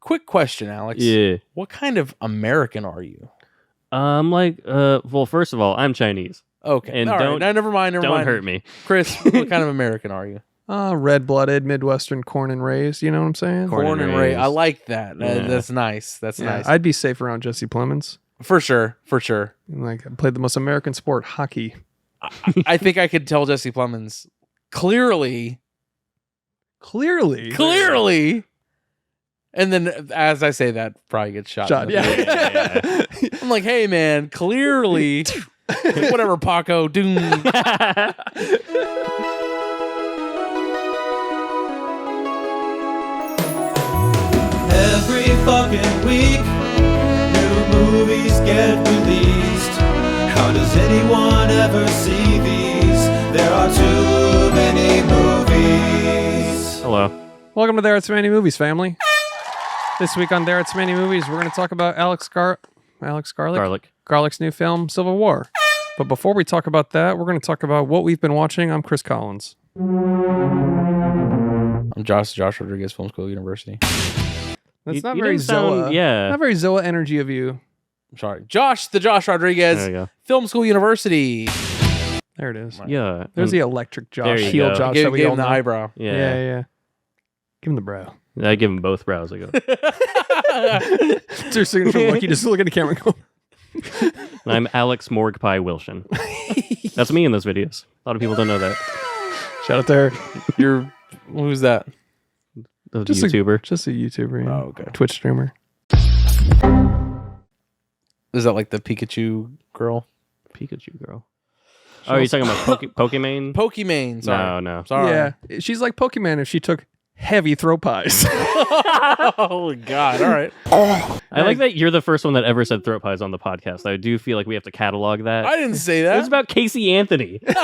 Quick question, Alex. Yeah. What kind of American are you? Well, first of all, I'm Chinese. Okay. And all don't- right. No, never mind. Don't hurt me. Chris, what kind of American are you? Red-blooded, Midwestern, corn and raised. You know what I'm saying? Corn and Raised. I raised. like that. Yeah. That's nice. That's Yeah, nice. I'd be safe around Jesse Plemons. For sure. For sure. Like, I played the most American sport, hockey. I think I could tell Jesse Plemons clearly. And then as I say that, probably gets shot. in the face. Yeah. I'm like, hey, man, clearly. Whatever, Paco, Dune. Every fucking week, new movies get released. How does anyone ever see these? There are too many movies. Hello. Welcome to There Are Too Many Movies, family. This week on There Are Too Many Movies, we're going to talk about Alex Garlick's new film, Civil War. But before we talk about that, we're going to talk about what we've been watching. I'm Chris Collins. I'm Josh Rodriguez, Film School University. That's You- not you very didn't sound- Zoa. yeah. Not very Zoa energy of you. I'm sorry. Josh Rodriguez, There you go. Film School University. There it is. Yeah. There's and- the electric Josh, There you heel go. Josh Gave that we him all the know. eyebrow. Yeah. Give him the brow. I give them both brows. I go. It's your signature look. You just look at the camera and go, And I'm Alex Morgue Pie Wilson. That's me in those videos. A lot of people don't know that. shout out there. Who's that? The Just a- YouTuber. Just a YouTuber. Yeah. Oh, okay. Twitch streamer. Is that like the Pikachu girl? Pikachu girl. Oh, you're talking about Pokemon? Pokemon. Sorry. No. Sorry. Yeah. She's like Pokemon if she took heavy throat pies. Oh God! All right. I like that you're the first one that ever said throat pies on the podcast. I do feel like we have to catalog that. I didn't say It was that. about Casey Anthony. Why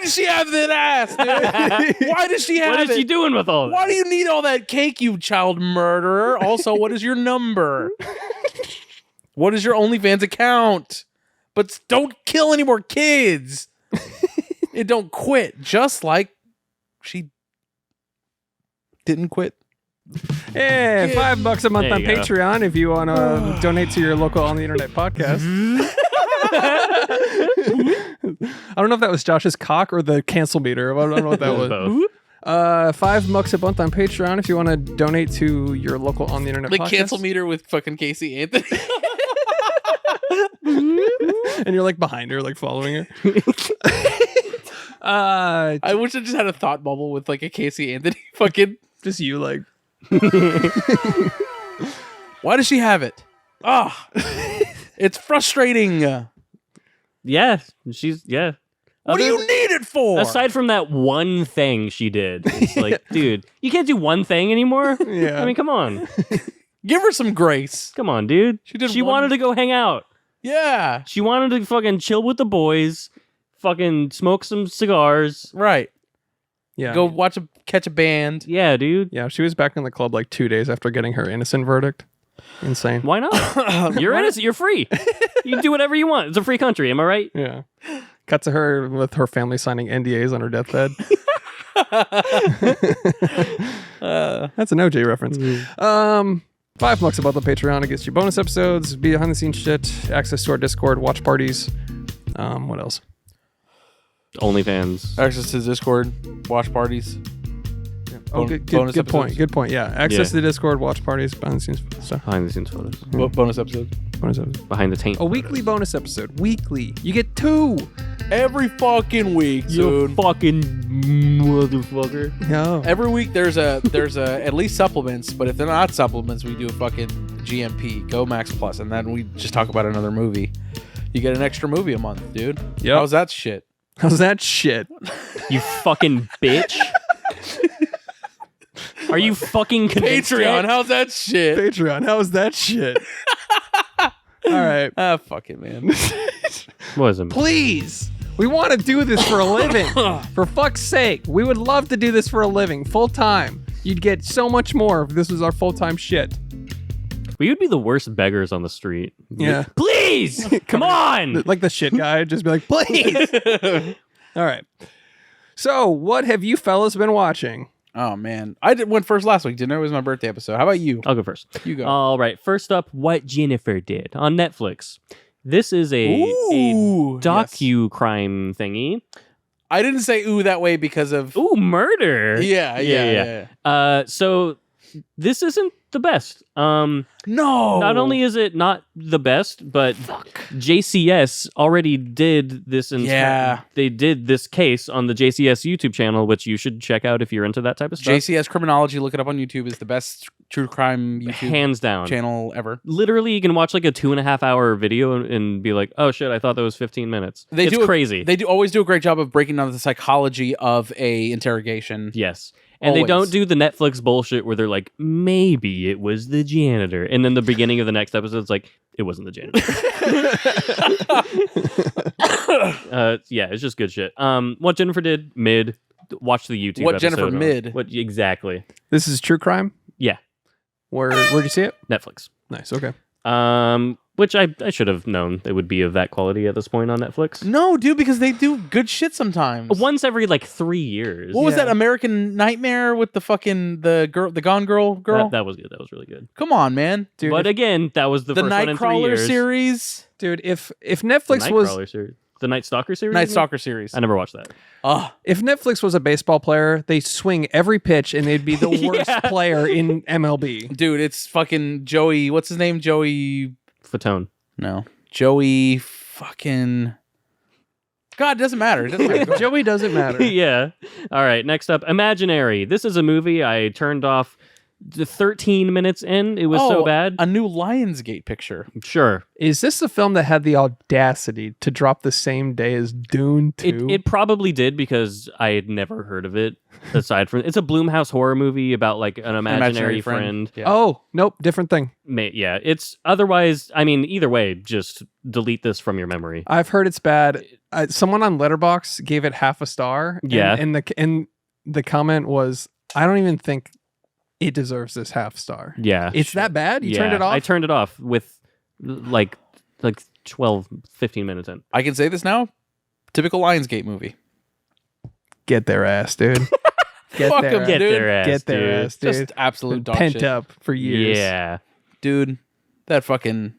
does she have that ass, dude? Why does she have What is it? she doing with all that? Why do you need all that cake, you child murderer? Also, what is your number? What is your OnlyFans account? But don't kill any more kids. It don't quit, just like she didn't quit. Hey, $5 a month There on you go. Patreon if you want to donate to your local on the internet podcast. I don't know if that was Josh's cock or the cancel meter. I don't know what that was. Both. $5 a month on Patreon if you want to donate to your local on the internet The podcast. cancel meter with fucking Casey Anthony. And you're like behind her, like following her. I wish I just had a thought bubble with like a Casey Anthony fucking. Just you, like. Why does she have it? Ah, it's frustrating. Yeah. She's, yeah. What do you need it for? Aside from that one thing she did, it's like, dude, you can't do one thing anymore. Yeah. I mean, come on. Give her some grace. Come on, dude. She wanted to go hang out. Yeah, She wanted to fucking chill with the boys, fucking smoke some cigars. right. Yeah. Go catch a band. Yeah, dude. Yeah, she was back in the club like 2 days after getting her innocent verdict. Insane. Why not? You're innocent. You're free. You can do whatever you want. It's a free country. Am I right? Yeah. Cut to her with her family signing NDAs on her deathbed. That's an OJ reference. $5 about the Patreon. It gets you bonus episodes, behind the scenes shit, access to our Discord, watch parties. What else? OnlyFans. Access to Discord, watch parties. Oh, Bonus good episodes. point. Good point. Yeah. Access Yeah. to the Discord, watch parties, behind the scenes stuff. Behind the scenes photos. Bonus episodes. Bonus episode. Behind the taint. A weekly bonus episode. Weekly. You get 2. Every fucking week, You dude. fucking motherfucker. No. Every week there's a at least supplements, but if they're not supplements, we do a fucking GMP, Go Max Plus, and then we just talk about another movie. You get an extra movie a month, dude. Yep. How's that shit? How's that shit? You fucking bitch. Are you fucking convinced Patreon, yet? how's that shit? Patreon. How's that shit? All right. Ah, fuck it, man. What is it? Please. We want to do this for a living. For fuck's sake. We would love to do this for a living, full time. You'd get so much more if this was our full time shit. We would be the worst beggars on the street. Yeah. Please! Come on! Like the shit guy, just be like, please. All right. So, what have you fellas been watching? Oh man, went first last week. Didn't know it was my birthday episode. How about you? I'll go first. You go. All right. First up, What Jennifer Did on Netflix. This is a Ooh, docu-crime thingy. I didn't say ooh that way because of Murder. Yeah. So this isn't the best. No. Not only is it not the best, but JCS already did this. They did this case on the JCS YouTube channel, which you should check out if you're into that type of stuff. JCS Criminology, look it up on YouTube, is the best true crime YouTube hands down channel ever. Literally, you can watch like a 2.5 hour video and be like, "Oh shit, I thought that was 15 minutes." It's crazy. They always do a great job of breaking down the psychology of a interrogation. Yes. And They don't do the Netflix bullshit where they're like, maybe it was the janitor. And then the beginning of the next episode is like, it wasn't the janitor. Yeah, it's just good shit. What Jennifer Did, mid. Watch the YouTube What episode Jennifer on- mid? What exactly? This is true crime? Yeah. Where'd you see it? Netflix. Nice, okay. Which I should have known it would be of that quality at this point on Netflix. No, dude, because they do good shit sometimes. Once every like 3 years. What was that American Nightmare with the fucking the Gone Girl? That was good. That was really good. Come on, man, Dude, But again, that was the first one in 3 Nightcrawler years. series, dude, if Netflix was Nightcrawler series. The Night Stalker series? Night Stalker series. I never watched that. if Netflix was a baseball player, they swing every pitch and they'd be the worst player in MLB. Dude, it's fucking Joey. What's his name? Joey Fatone. No, Joey. Fucking. God, it doesn't matter. It doesn't matter. Joey doesn't matter. Yeah. All right. Next up, Imaginary. This is a movie I turned off 13 minutes in. It was so bad. A new Lionsgate picture. Sure. Is this the film that had the audacity to drop the same day as Dune 2? It probably did because I had never heard of it. Aside from it's a Blumhouse horror movie about like an imaginary friend. Yeah. Oh, nope, different thing. Yeah, it's otherwise. I mean, either way, just delete this from your memory. I've heard it's bad. Someone on Letterboxd gave it half a star. Yeah. And the comment was, I don't even think it deserves this half star. Yeah, It's that bad? You turned it off? I turned it off with like 12, 15 minutes in. I can say this now. Typical Lionsgate movie. Get their ass, dude. Fuck 'em, Get dude. their ass, Get their dude. ass, dude. Just absolute dog Pent shit. up for years. Yeah, Dude. That fucking.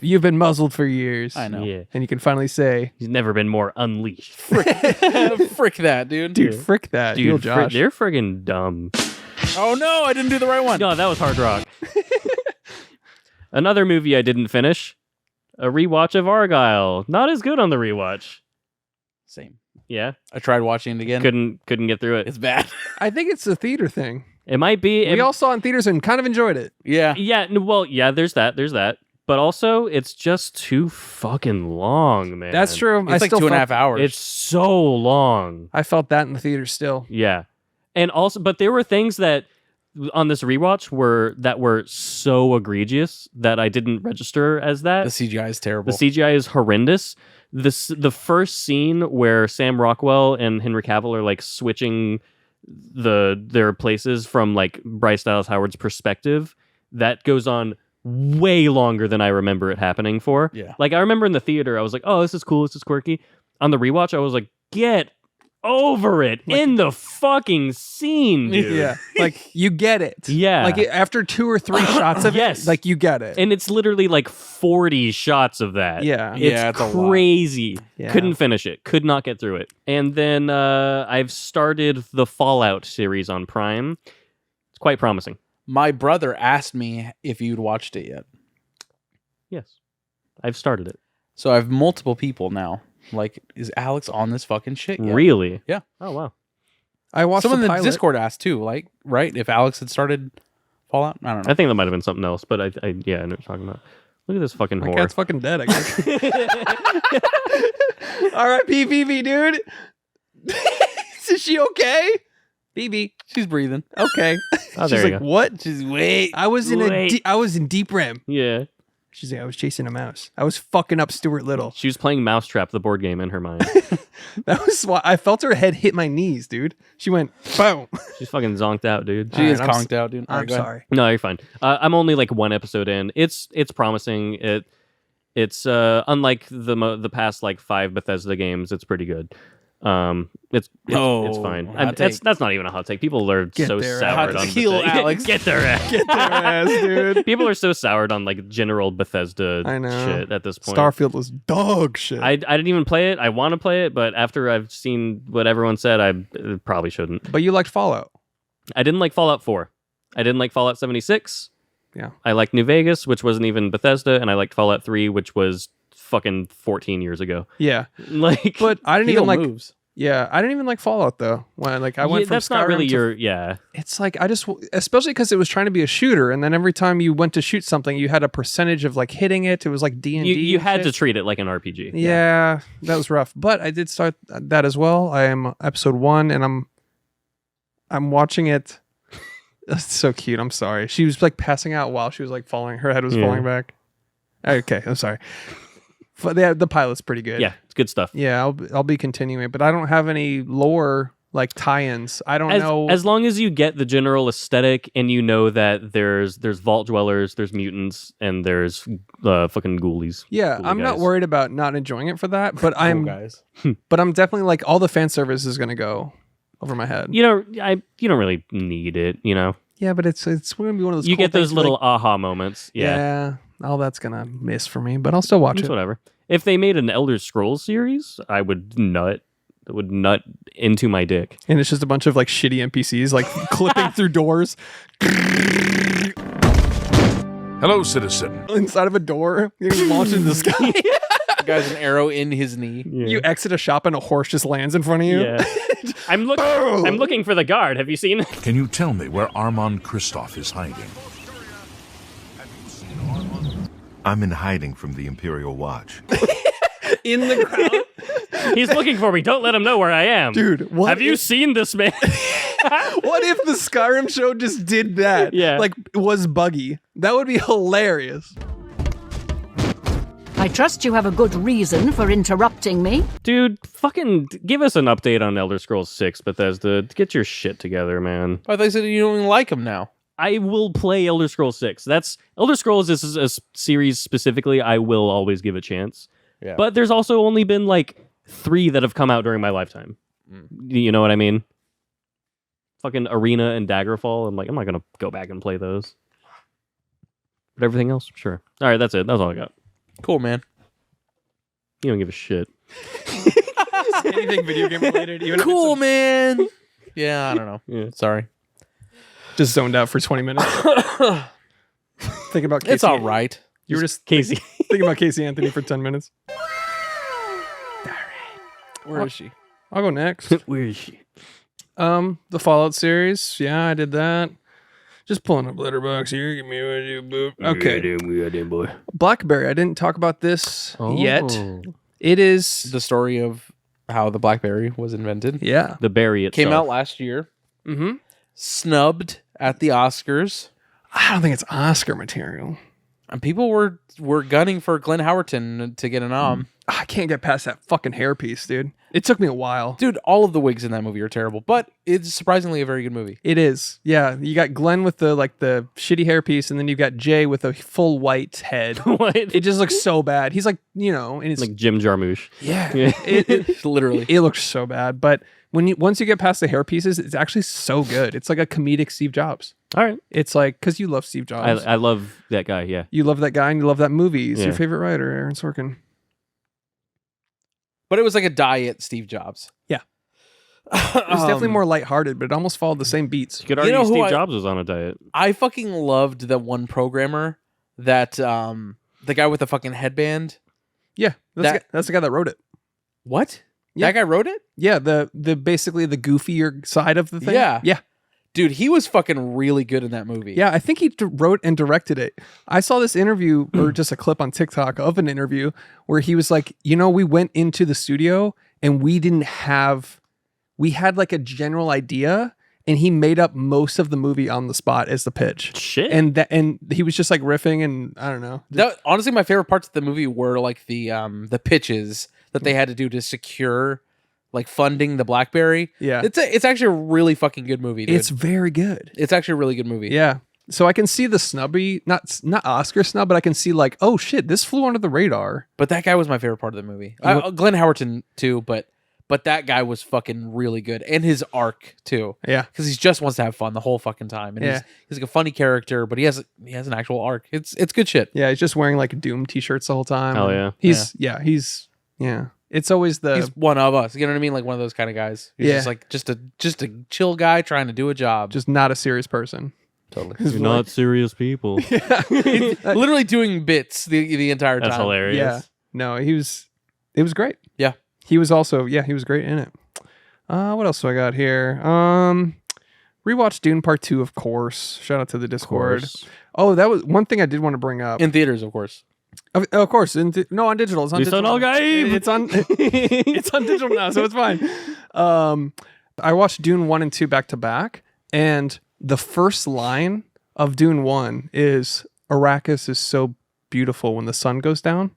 You've been muzzled for years. I know. yeah. And you can finally say, He's never been more unleashed. Frick that, dude. dude, frick that. Dude, You'll Josh. they're friggin' dumb. Oh no, I didn't do the right one. No, that was hard rock. Another movie I didn't finish. A rewatch of Argylle. Not as good on the rewatch. Same. Yeah, I tried watching it again. couldn't get through it. It's bad. I think it's a theater thing. It might be. We all saw it in theaters and kind of enjoyed it. Yeah. Yeah, well, yeah. There's that. But also, it's just too fucking long, man. That's true. It's like 2.5 hours. It's so long. I felt that in the theater still. Yeah, and also, but there were things that on this rewatch that were so egregious that I didn't register as that. The CGI is terrible. The CGI is horrendous. The first scene where Sam Rockwell and Henry Cavill are like switching their places from like Bryce Dallas Howard's perspective, that goes on way longer than I remember it happening for. Yeah. Like I remember in the theater, I was like, "Oh, this is cool. This is quirky." On the rewatch, I was like, "Get over it in the fucking scene, dude." Yeah. Like, you get it. Yeah. Like, after 2 or 3 shots of Yes. it, like, you get it. And it's literally like 40 shots of that. Yeah. Yeah, It's it's a lot. crazy. Yeah. Couldn't finish it. Could not get through it. And then I've started the Fallout series on Prime. It's quite promising. My brother asked me if you'd watched it yet. Yes. I've started it. So I have multiple people now. Like, is Alex on this fucking shit yet? Really? Yeah. Oh, wow. I watched Someone the in the pilot. Discord asked too, like, right? If Alex had started Fallout? I don't know. I think that might have been something else, but I know what you're talking about. Look at this fucking My whore. cat's fucking dead, I guess. R.I.P. BB, dude. Is she okay? BB. She's breathing. Okay. Oh, She's there you like, go. what? She's wait. I was in deep REM. Yeah. She's like, I was chasing a mouse. I was fucking up Stuart Little. She was playing Mousetrap, the board game, in her mind. That was why I felt her head hit my knees, dude. She went boom. She's fucking zonked out, dude. She is Alright, conked out, dude. All right, I'm go ahead. sorry. No, you're fine. I'm only like one episode in. It's promising. It's unlike the past like 5 Bethesda games. It's pretty good. It's Oh, fine. hot take. That's not even a hot take. People are Get so their soured ass. on Heel, Bethesda. Alex. Get their ass. Get their ass, dude. People are so soured on like general Bethesda I know. shit at this point. Starfield was dog shit. I didn't even play it. I want to play it, but after I've seen what everyone said, I probably shouldn't. But you liked Fallout. I didn't like Fallout 4. I didn't like Fallout 76. Yeah. I liked New Vegas, which wasn't even Bethesda, and I liked Fallout 3, which was fucking 14 years ago. Yeah. Like, But I didn't Heel even like. moves. Yeah, I didn't even like Fallout though. When I went from that's Skyrim not really to your yeah. It's like I just, especially because it was trying to be a shooter, and then every time you went to shoot something, you had a percentage of like hitting it. It was like D&D. You and had shit. to treat it like an RPG. Yeah, that was rough. But I did start that as well. I am episode 1, and I'm watching it. That's so cute. I'm sorry. She was like passing out while she was like falling. Her head was Yeah. falling back. Okay, I'm sorry. But the pilot's pretty good. Yeah, it's good stuff. Yeah, I'll be continuing, but I don't have any lore like tie-ins. I don't know. As long as you get the general aesthetic and you know that there's vault dwellers, there's mutants, and there's fucking ghoulies. Yeah, Ghoulie I'm not guys. worried about not enjoying it for that, but Cool I'm guys. definitely like all the fan service is gonna go over my head. You know, you don't really need it. You know, Yeah, but it's gonna be one of those. you cool get those things little like, aha moments. Yeah, all that's gonna miss for me, but I'll still watch it's it. whatever. If they made an Elder Scrolls series, I would nut. It would nut into my dick. And it's just a bunch of like shitty NPCs like clipping through doors Hello, citizen. inside of a door. You're launched into the sky. The guy's an arrow in his knee. You exit a shop and a horse just lands in front of you. Yeah. I'm looking for the guard. Have you seen? Can you tell me where Armand Kristoff is hiding? I'm in hiding from the Imperial Watch. In the ground. He's looking for me. Don't let him know where I am. Dude, what Have you if- seen this man? What if the Skyrim show just did that? Yeah. Like, was buggy. That would be hilarious. I trust you have a good reason for interrupting me. Dude, fucking give us an update on Elder Scrolls 6, Bethesda. Get your shit together, man. I thought you said you don't even like him now. I will play Elder Scrolls 6. Elder Scrolls is a series specifically I will always give a chance. Yeah. But there's also only been like 3 that have come out during my lifetime. You know what I mean? Fucking Arena and Daggerfall. I'm not going to go back and play those. But everything else, sure. All right, that's it. That's all I got. Cool, man. You don't give a shit. Anything video game related. Even if Cool, man. Yeah, I don't know. Yeah. Sorry. just zoned out for 20 minutes. Thinking about Casey. It's all right. You were just Casey. thinking about Casey Anthony for 10 minutes. Where is she? I'll go next. Where is she? The Fallout series. Yeah, I did that. Just pulling up Letterboxd here. Give me what you boop. Okay. Blackberry. I didn't talk about this yet. It is. The story of how the Blackberry was invented. Yeah. The berry itself. Came out last year. Mm-hmm. Snubbed at the Oscars. I don't think it's Oscar material. And people were gunning for Glenn Howerton to get a nom. I can't get past that fucking hairpiece, dude. It took me a while. Dude, all of the wigs in that movie are terrible, but it's surprisingly a very good movie. It is. Yeah. You got Glenn with the shitty hairpiece, and then you've got Jay with a full white head. What? It just looks so bad. He's like, and it's Like Jim Jarmusch. yeah. Yeah. It Literally. it looks so bad. But once you get past the hair pieces, it's actually so good. It's like a comedic Steve Jobs. All right. It's like, because you love Steve Jobs. I love that guy, yeah. You love that guy and you love that movie. He's your Yeah. favorite writer, Aaron Sorkin. But it was like a diet Steve Jobs. Yeah. It was definitely more lighthearted, but it almost followed the same beats. You could You argue know who Steve I- Jobs was on a diet. I fucking loved the one programmer that the guy with the fucking headband. Yeah. That's the guy that wrote it. What? Yeah. That guy wrote it? Yeah. The basically the goofier side of the thing. Yeah. Yeah. Dude, he was fucking really good in that movie. Yeah, I think he wrote and directed it. I saw this interview, or just a clip on TikTok of an interview where he was like, we went into the studio and we had like a general idea, and he made up most of the movie on the spot as the pitch. Shit. And he was just like riffing, and I don't know. Honestly, my favorite parts of the movie were like the pitches that they had to do to secure like funding the Blackberry. Yeah. It's actually a really fucking good movie, dude. It's very good. It's actually a really good movie. Yeah. So I can see the snubby, not Oscar snub, but I can see like, oh shit, this flew under the radar. But that guy was my favorite part of the movie. Glenn Howerton too, but But that guy was fucking really good, and his arc too. Yeah. Because he just wants to have fun the whole fucking time, and he's like a funny character, but he has an actual arc. It's good shit. Yeah, he's just wearing like Doom t-shirts the whole time. Oh, and yeah. He's It's always the He's one of us. You know what I mean? Like one of those kind of guys. He's just like just a chill guy trying to do a job. just not a serious person. Totally. You're not serious people. Literally doing bits the entire time. That's hilarious. Yeah. No, it was great. Yeah. He was also he was great in it. What else do I got here? Rewatch Dune Part 2, of course. Shout out to the Discord. Oh, that was one thing I did want to bring up. In theaters, of course. Of course, on digital. It's on digital. It's on it's on digital now, so it's fine. I watched Dune 1 and 2 back to back, and the first line of Dune 1 is Arrakis is so beautiful when the sun goes down.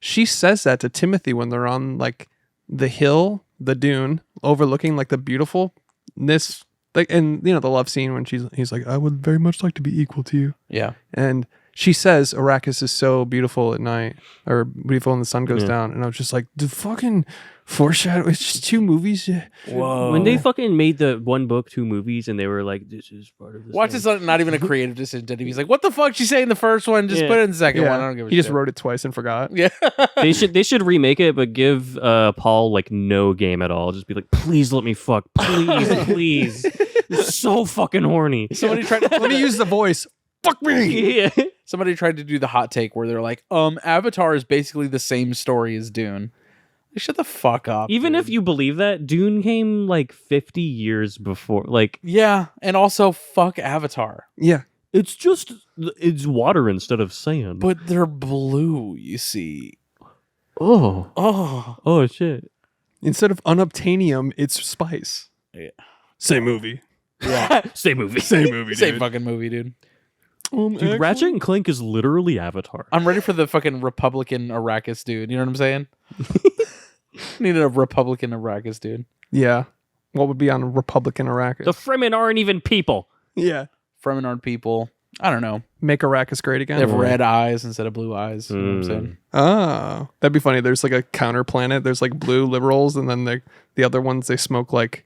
She says that to Timothy when they're on like the hill, the dune, overlooking like the beautifulness, like, and you know, the love scene when he's like, I would very much like to be equal to you. Yeah. And she says Arrakis is so beautiful at night, or beautiful when the sun goes down. And I was just like, the fucking foreshadow. It's just 2 movies. Whoa. When they fucking made the 1 book, 2 movies, and they were like, this is part of this. Watch this, not even a creative decision. Did he? He's like, what the fuck she say in the first one? Just put it in the second one. I don't give a shit. He just wrote it twice and forgot. Yeah. They should remake it, but give Paul like no game at all. Just be like, please let me fuck. Please. You're so fucking horny. Somebody tried to Let me use the voice. Fuck me. Yeah. Somebody tried to do the hot take where they're like, Avatar is basically the same story as Dune. Like, shut the fuck up. Even dude. if you believe that, Dune came like 50 years before. Like, yeah, and also fuck Avatar. Yeah. it's water instead of sand. But they're blue, you see. Oh shit. Instead of unobtainium, it's spice. Yeah. Same movie. Yeah. Same movie. Same movie, Same fucking movie, dude. Dude, Ratchet and Clank is literally Avatar. I'm ready for the fucking Republican Arrakis dude. You know what I'm saying? Needed a Republican Arrakis dude. Yeah. What would be on Republican Arrakis? The Fremen aren't even people. Yeah. Fremen people. I don't know. Make Arrakis great again. They have red eyes instead of blue eyes. You know what I'm saying? Oh, that'd be funny. There's like a counter planet. There's like blue liberals, and then the other ones they smoke like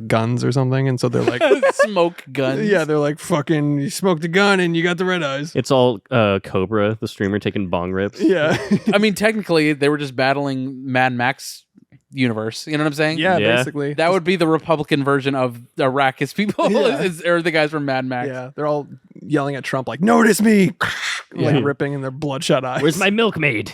guns or something, and so they're like Smoke guns. yeah, they're like fucking. You smoked a gun and you got the red eyes. It's all Cobra, the streamer, taking bong rips. Yeah, I mean, technically, they were just battling Mad Max universe. You know what I'm saying? yeah, Yeah. basically. That would be the Republican version of the Arrakis people, Yeah. or the guys from Mad Max. Yeah, they're all yelling at Trump like, "Notice me!" like ripping in their bloodshot eyes. Where's my milkmaid?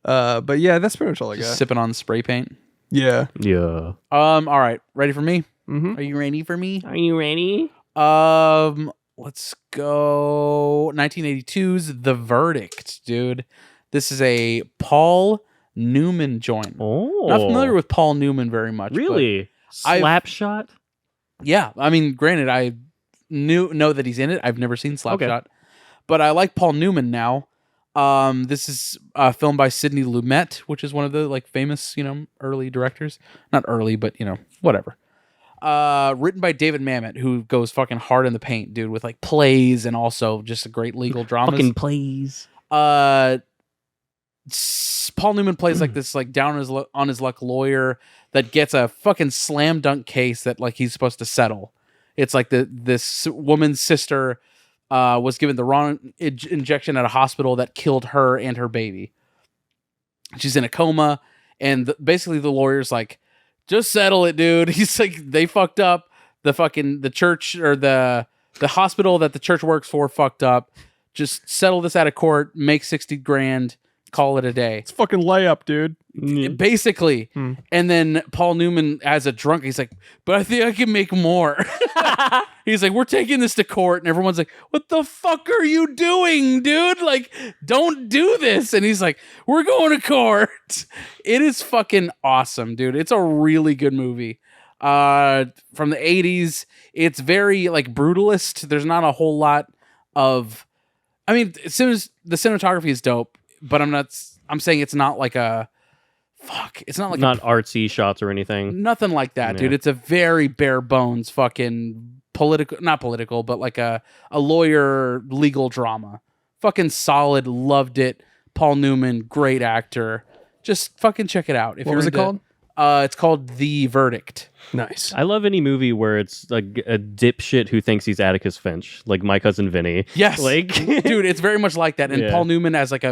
But yeah, that's pretty much all I Just got. sipping on spray paint. Yeah. Yeah. All right. Ready for me? Mm-hmm. Are you ready for me? Are you ready? Let's go 1982's The Verdict, dude. This is a Paul Newman joint. Oh. Not familiar with Paul Newman very much. but Really? Slapshot? yeah. I mean, granted, I know that he's in it. I've never seen Slapshot. Okay. But I like Paul Newman now. This is filmed by Sidney Lumet, which is one of the like famous, early directors. Not early, but whatever. Written by David Mamet, who goes fucking hard in the paint, dude, with like plays and also just a great legal dramas. Fucking plays. Paul Newman plays like this like down on his luck lawyer that gets a fucking slam dunk case that like he's supposed to settle. It's like this woman's sister was given the wrong injection at a hospital that killed her and her baby. She's in a coma, and basically the lawyer's like, just settle it, dude. He's like, they fucked up. The church or the hospital that the church works for fucked up. Just settle this out of court, make 60 grand, call it a day. It's fucking layup, dude. Basically. And then Paul Newman, as a drunk, he's like, but I think I can make more. He's like, we're taking this to court. And everyone's like, what the fuck are you doing, dude? Like, don't do this. And he's like, we're going to court. It is fucking awesome, dude. It's a really good movie. From the 80s. It's very like brutalist. There's not a whole lot of, I mean, as soon as the cinematography is dope, but I'm saying it's not like it's not like Not artsy shots or anything. nothing like that, dude. Yeah. It's a very bare bones fucking not political, but like a lawyer legal drama. Fucking solid, loved it. Paul Newman, great actor. Just fucking check it out. If What was it called? It's called The Verdict. Nice. I love any movie where it's like a dipshit who thinks he's Atticus Finch, like My Cousin Vinny. Yes, Like, dude, it's very much like that. And Yeah. Paul Newman as like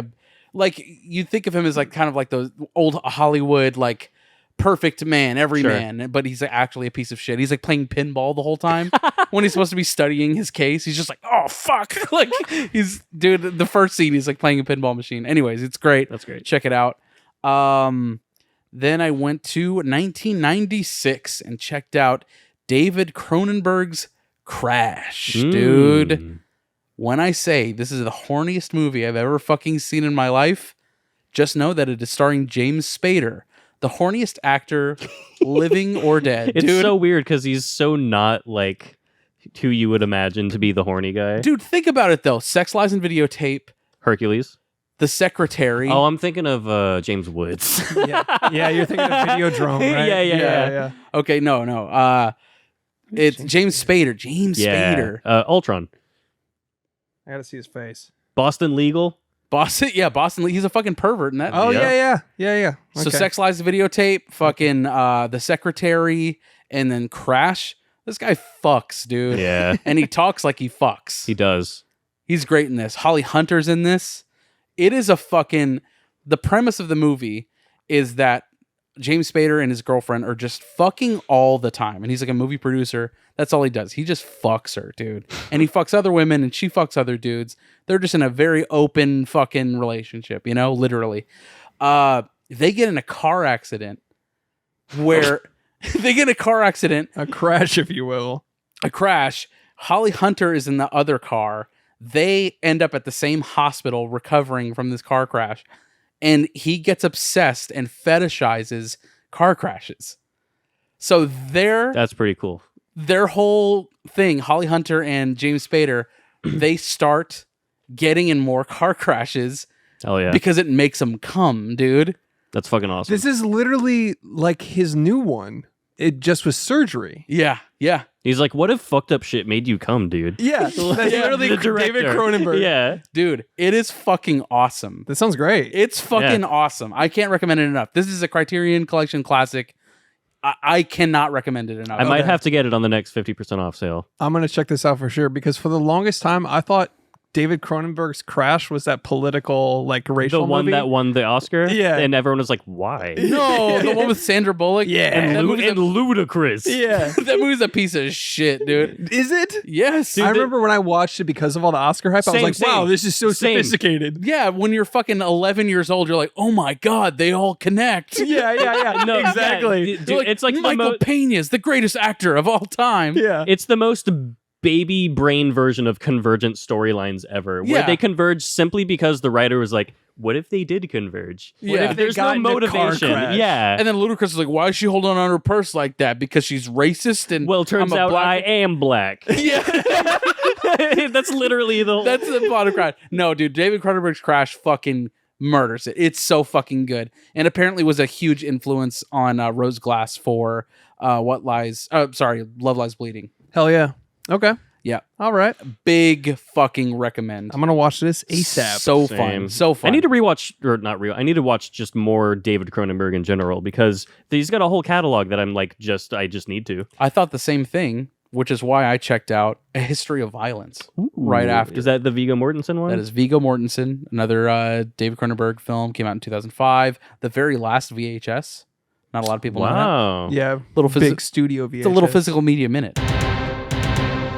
you think of him as like kind of like those old Hollywood like perfect man, everyman, but he's like actually a piece of shit. He's like playing pinball the whole time when he's supposed to be studying his case. He's just like, oh fuck, like dude. The first scene, he's like playing a pinball machine. Anyways, it's great. That's great. Check it out. Then I went to 1996 and checked out David Cronenberg's Crash, dude. When I say this is the horniest movie I've ever fucking seen in my life, just know that it is starring James Spader, the horniest actor living or dead. It's dude. so weird because he's so not like who you would imagine to be the horny guy. Dude, think about it though. Sex, Lies, and Videotape, Hercules. The Secretary. Oh, I'm thinking of James Woods. Yeah, you're thinking of Videodrome, right? Yeah. Okay, no. It's James Spader. Spader. Ultron. I gotta see his face. Boston Legal. Boston. He's a fucking pervert in that. Oh Yeah. yeah. So Okay. Sex, Lies, and Videotape, fucking The Secretary, and then Crash. This guy fucks, dude. Yeah, And he talks like he fucks. he does. He's great in this. Holly Hunter's in this. It is the premise of the movie is that James Spader and his girlfriend are just fucking all the time. And he's like a movie producer. That's all he does. He just fucks her, dude. And he fucks other women and she fucks other dudes. They're just in a very open fucking relationship, literally. They get in a car accident where A crash, if you will. a crash. Holly Hunter is in the other car. They end up at the same hospital recovering from this car crash. And he gets obsessed and fetishizes car crashes. So That's pretty cool. their whole thing, Holly Hunter and James Spader, they start getting in more car crashes Oh yeah, because it makes them come, dude. that's fucking awesome. This is literally like his new one. It just was surgery. Yeah. He's like, what if fucked up shit made you come, dude? Yeah, that's literally The David director. Cronenberg. Yeah, Dude, it is fucking awesome. That sounds great. It's fucking awesome. I can't recommend it enough. This is a Criterion Collection classic. I cannot recommend it enough. I might have to get it on the next 50% off sale. I'm gonna check this out for sure because for the longest time I thought David Cronenberg's Crash was that political, like racial The one movie. that won the Oscar? Yeah. And everyone was like, why? No, the one with Sandra Bullock. Yeah. and that movie's, And ludicrous. Yeah. that movie's a piece of shit, dude. Is it? Yes. I remember when I watched it because of all the Oscar hype. I was Same, like, wow, same. this is so Same. sophisticated. Yeah, when you're fucking 11 years old, you're like, oh my God, they all connect. Yeah. No, exactly. Dude, You're like, it's like Michael Pena's the greatest actor of all time. Yeah. it's the most baby brain version of convergent storylines ever, where Yeah. they converge simply because the writer was like, what if they did converge? What Yeah. if They there's got no in a car motivation? crash. Yeah. And then Ludacris is like, why is she holding on her purse like that? Because she's racist and Well, turns I'm a out I black... am black. Yeah. That's literally the That's the plot of Crash. No, dude, David Cronenberg's Crash fucking murders it. It's so fucking good. And apparently was a huge influence on Rose Glass for Love Lies Bleeding. Hell yeah. Okay. Yeah. All right. Big fucking recommend. I'm gonna watch this ASAP. So Same. fun. So fun. I need to rewatch, or not real. I need to watch just more David Cronenberg in general because he's got a whole catalog that I'm like, I just need to. I thought the same thing, which is why I checked out A History of Violence right after. Is that the Viggo Mortensen one? That is Viggo Mortensen, another David Cronenberg film, came out in 2005. The very last VHS. Not a lot of people know that. Wow. Yeah. Little Big studio VHS. It's a little physical media minute.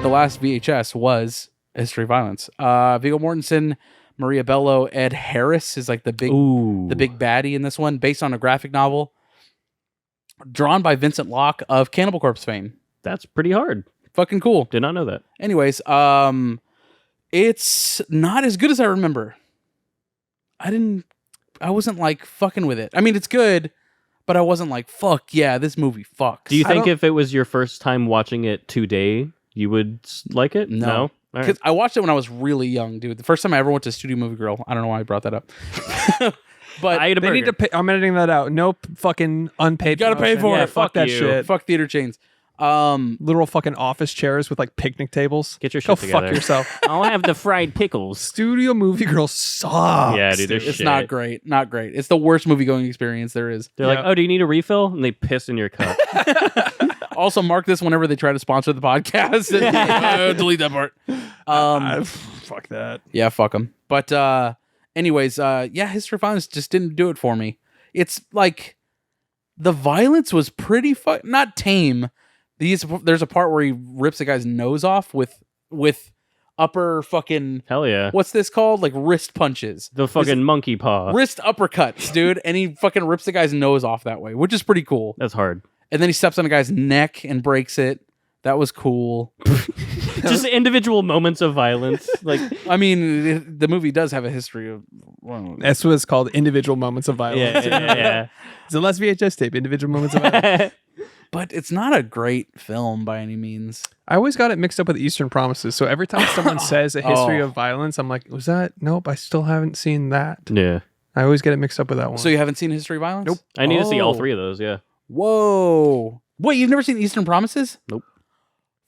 The last VHS was A History of Violence. Viggo Mortensen, Maria Bello, Ed Harris is like the big baddie in this one, based on a graphic novel drawn by Vincent Locke of Cannibal Corpse fame. That's pretty hard. Fucking cool. Did not know that. Anyways, it's not as good as I remember. I wasn't like fucking with it. I mean, it's good, but I wasn't like, fuck yeah, this movie fucks. Do you think if it was your first time watching it today, you would like it? No. All Because right. I watched it when I was really young, dude. The first time I ever went to Studio Movie Girl. I don't know why I brought that up. But I ate a They need burger. to pay. I'm editing that out. No fucking unpaid. You gotta pay promotion. for Yeah, it. Fuck that you. shit. fuck theater chains. Literal fucking office chairs with like picnic tables. Get your shit Go together. fuck yourself. I'll have the fried pickles. Studio movie girl sucks. Yeah, dude, they're It's shit. not great. Not great. It's the worst movie going experience there is. They're like, oh, do you need a refill? And they piss in your cup. Also, mark this whenever they try to sponsor the podcast. Delete that part. Fuck that. Yeah, fuck them. But anyways, yeah, History of Violence just didn't do it for me. It's like the violence was pretty not tame. There's a part where he rips a guy's nose off with upper fucking Hell yeah. what's this called? Like wrist punches. The fucking monkey paw. Wrist uppercuts, dude, and he fucking rips the guy's nose off that way, which is pretty cool. That's hard. And then he steps on a guy's neck and breaks it. That was cool. Just individual moments of violence. Like, I mean, the movie does have a history of. Well, That's what it's called. Individual moments of violence. yeah. It's a last VHS tape. Individual moments of violence. but it's not a great film by any means. I always got it mixed up with Eastern Promises. So every time someone says a history of violence, I'm like, was that? Nope, I still haven't seen that. Yeah. I always get it mixed up with that one. So you haven't seen History of Violence? Nope. I need to see all Oh. 3 of those, yeah. Whoa. Wait, you've never seen Eastern Promises? Nope.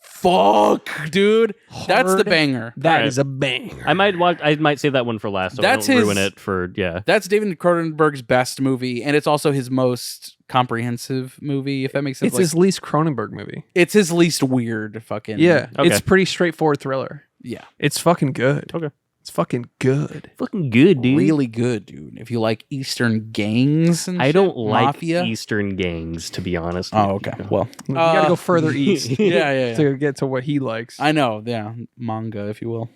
Fuck, dude. That's the Hard. banger. That Alright. is a banger. I might save that one for last, so That's I don't ruin his- it for, yeah. That's David Cronenberg's best movie, and it's also his most comprehensive movie, if that makes sense. It's his least Cronenberg movie. It's his least weird fucking. Yeah, Okay. it's pretty straightforward thriller. Yeah. It's fucking good. Okay. It's fucking good. Fucking good, dude. Really good, dude. If you like Eastern gangs and I shit, don't like Mafia. Eastern gangs, to be honest. Oh, okay. Well, You gotta go further east yeah. to get to what he likes. I know. Yeah. Manga, if you will.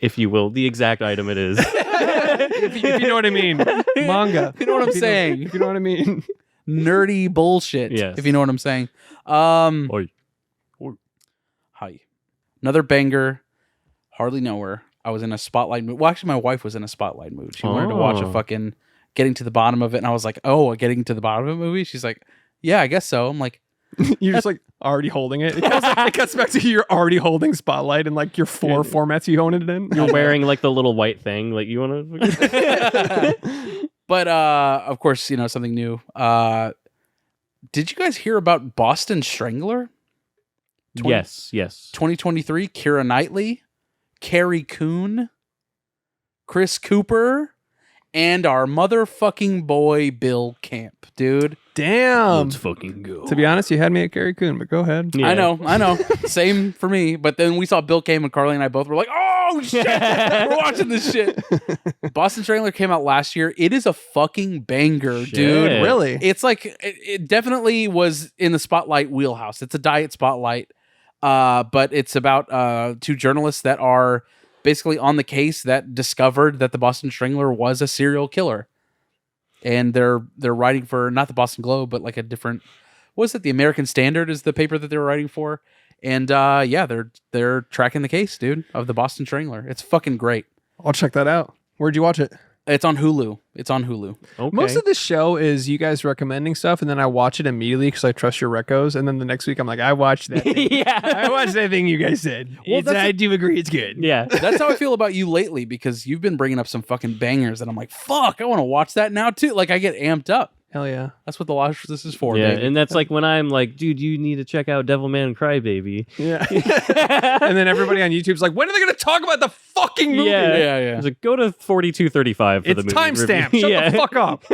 if you will, the exact item it is. if you know what I mean. Manga. You know what I'm saying? If you know what I mean. Nerdy bullshit. Yes. If you know what I'm saying. Oi. Hi. Another banger. Hardly know her. I was in a Spotlight mood. Well, actually, my wife was in a Spotlight mood. She wanted to watch a Oh. fucking Getting to the Bottom of It. And I was like, oh, a Getting to the Bottom of It movie? She's like, yeah, I guess so. I'm like, You're just like already holding it. It cuts back to you're already holding Spotlight and like your 4 formats you own it in. You're wearing like the little white thing. Like, you want to. but of course, you know, something new. Did you guys hear about Boston Strangler? Yes. 2023, Keira Knightley, Carrie Coon, Chris Cooper, and our motherfucking boy Bill Camp, dude. Damn. Let's fucking go. To be honest, you had me at Carrie Coon, but go ahead. Yeah. I know. Same for me. But then we saw Bill Camp and Carly and I both were like, oh shit, we're watching this shit. Boston Strangler came out last year. It is a fucking banger, Shit. dude. Really? It's like it definitely was in the Spotlight wheelhouse. It's a diet Spotlight, but it's about 2 journalists that are basically on the case that discovered that the Boston Strangler was a serial killer, and they're writing for not the Boston Globe, but like a different. What is it? The American Standard is the paper that they were writing for, and yeah, they're tracking the case, dude, of the Boston Strangler. It's fucking great. I'll check that out. Where'd you watch it? It's on Hulu. It's on Hulu. Okay. Most of this show is you guys recommending stuff, and then I watch it immediately because I trust your recos. And then the next week, I'm like, I watched that thing. yeah. I watched that thing you guys said. Well, that's I do agree it's good. Yeah. That's how I feel about you lately, because you've been bringing up some fucking bangers, and I'm like, fuck, I want to watch that now too. Like, I get amped up. Hell yeah. That's what the watch this is for. Yeah, baby. and that's like when I'm like, dude, you need to check out Devilman Crybaby. Yeah. And then everybody on YouTube's like, when are they going to talk about the fucking movie? Yeah. yeah. It's like, go to 4235 for It's the movie. timestamp. review. Shut the fuck up.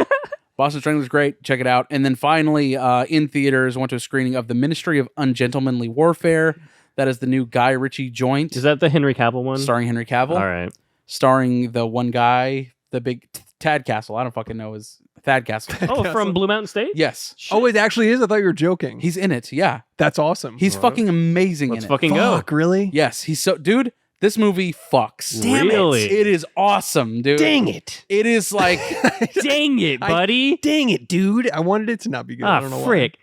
Boston Strangler's great. Check it out. And then finally, in theaters, went to a screening of The Ministry of Ungentlemanly Warfare. That is the new Guy Ritchie joint, Is that the Henry Cavill one? starring Henry Cavill, All right. starring the one guy, the big Tad Castle. I don't fucking know his Thad Castle. Oh, from Blue Mountain State? Yes, Oh, it actually is? I thought you were joking. he's in it. Yeah, That's awesome. he's fucking amazing Let's in it. fucking Fuck, really? Yes, he's so dude. This movie fucks. Damn it. Really? It is awesome, dude. Dang it. It is like go. Dang it, buddy. Dang it, dude. I wanted it to not be good. I don't know frick.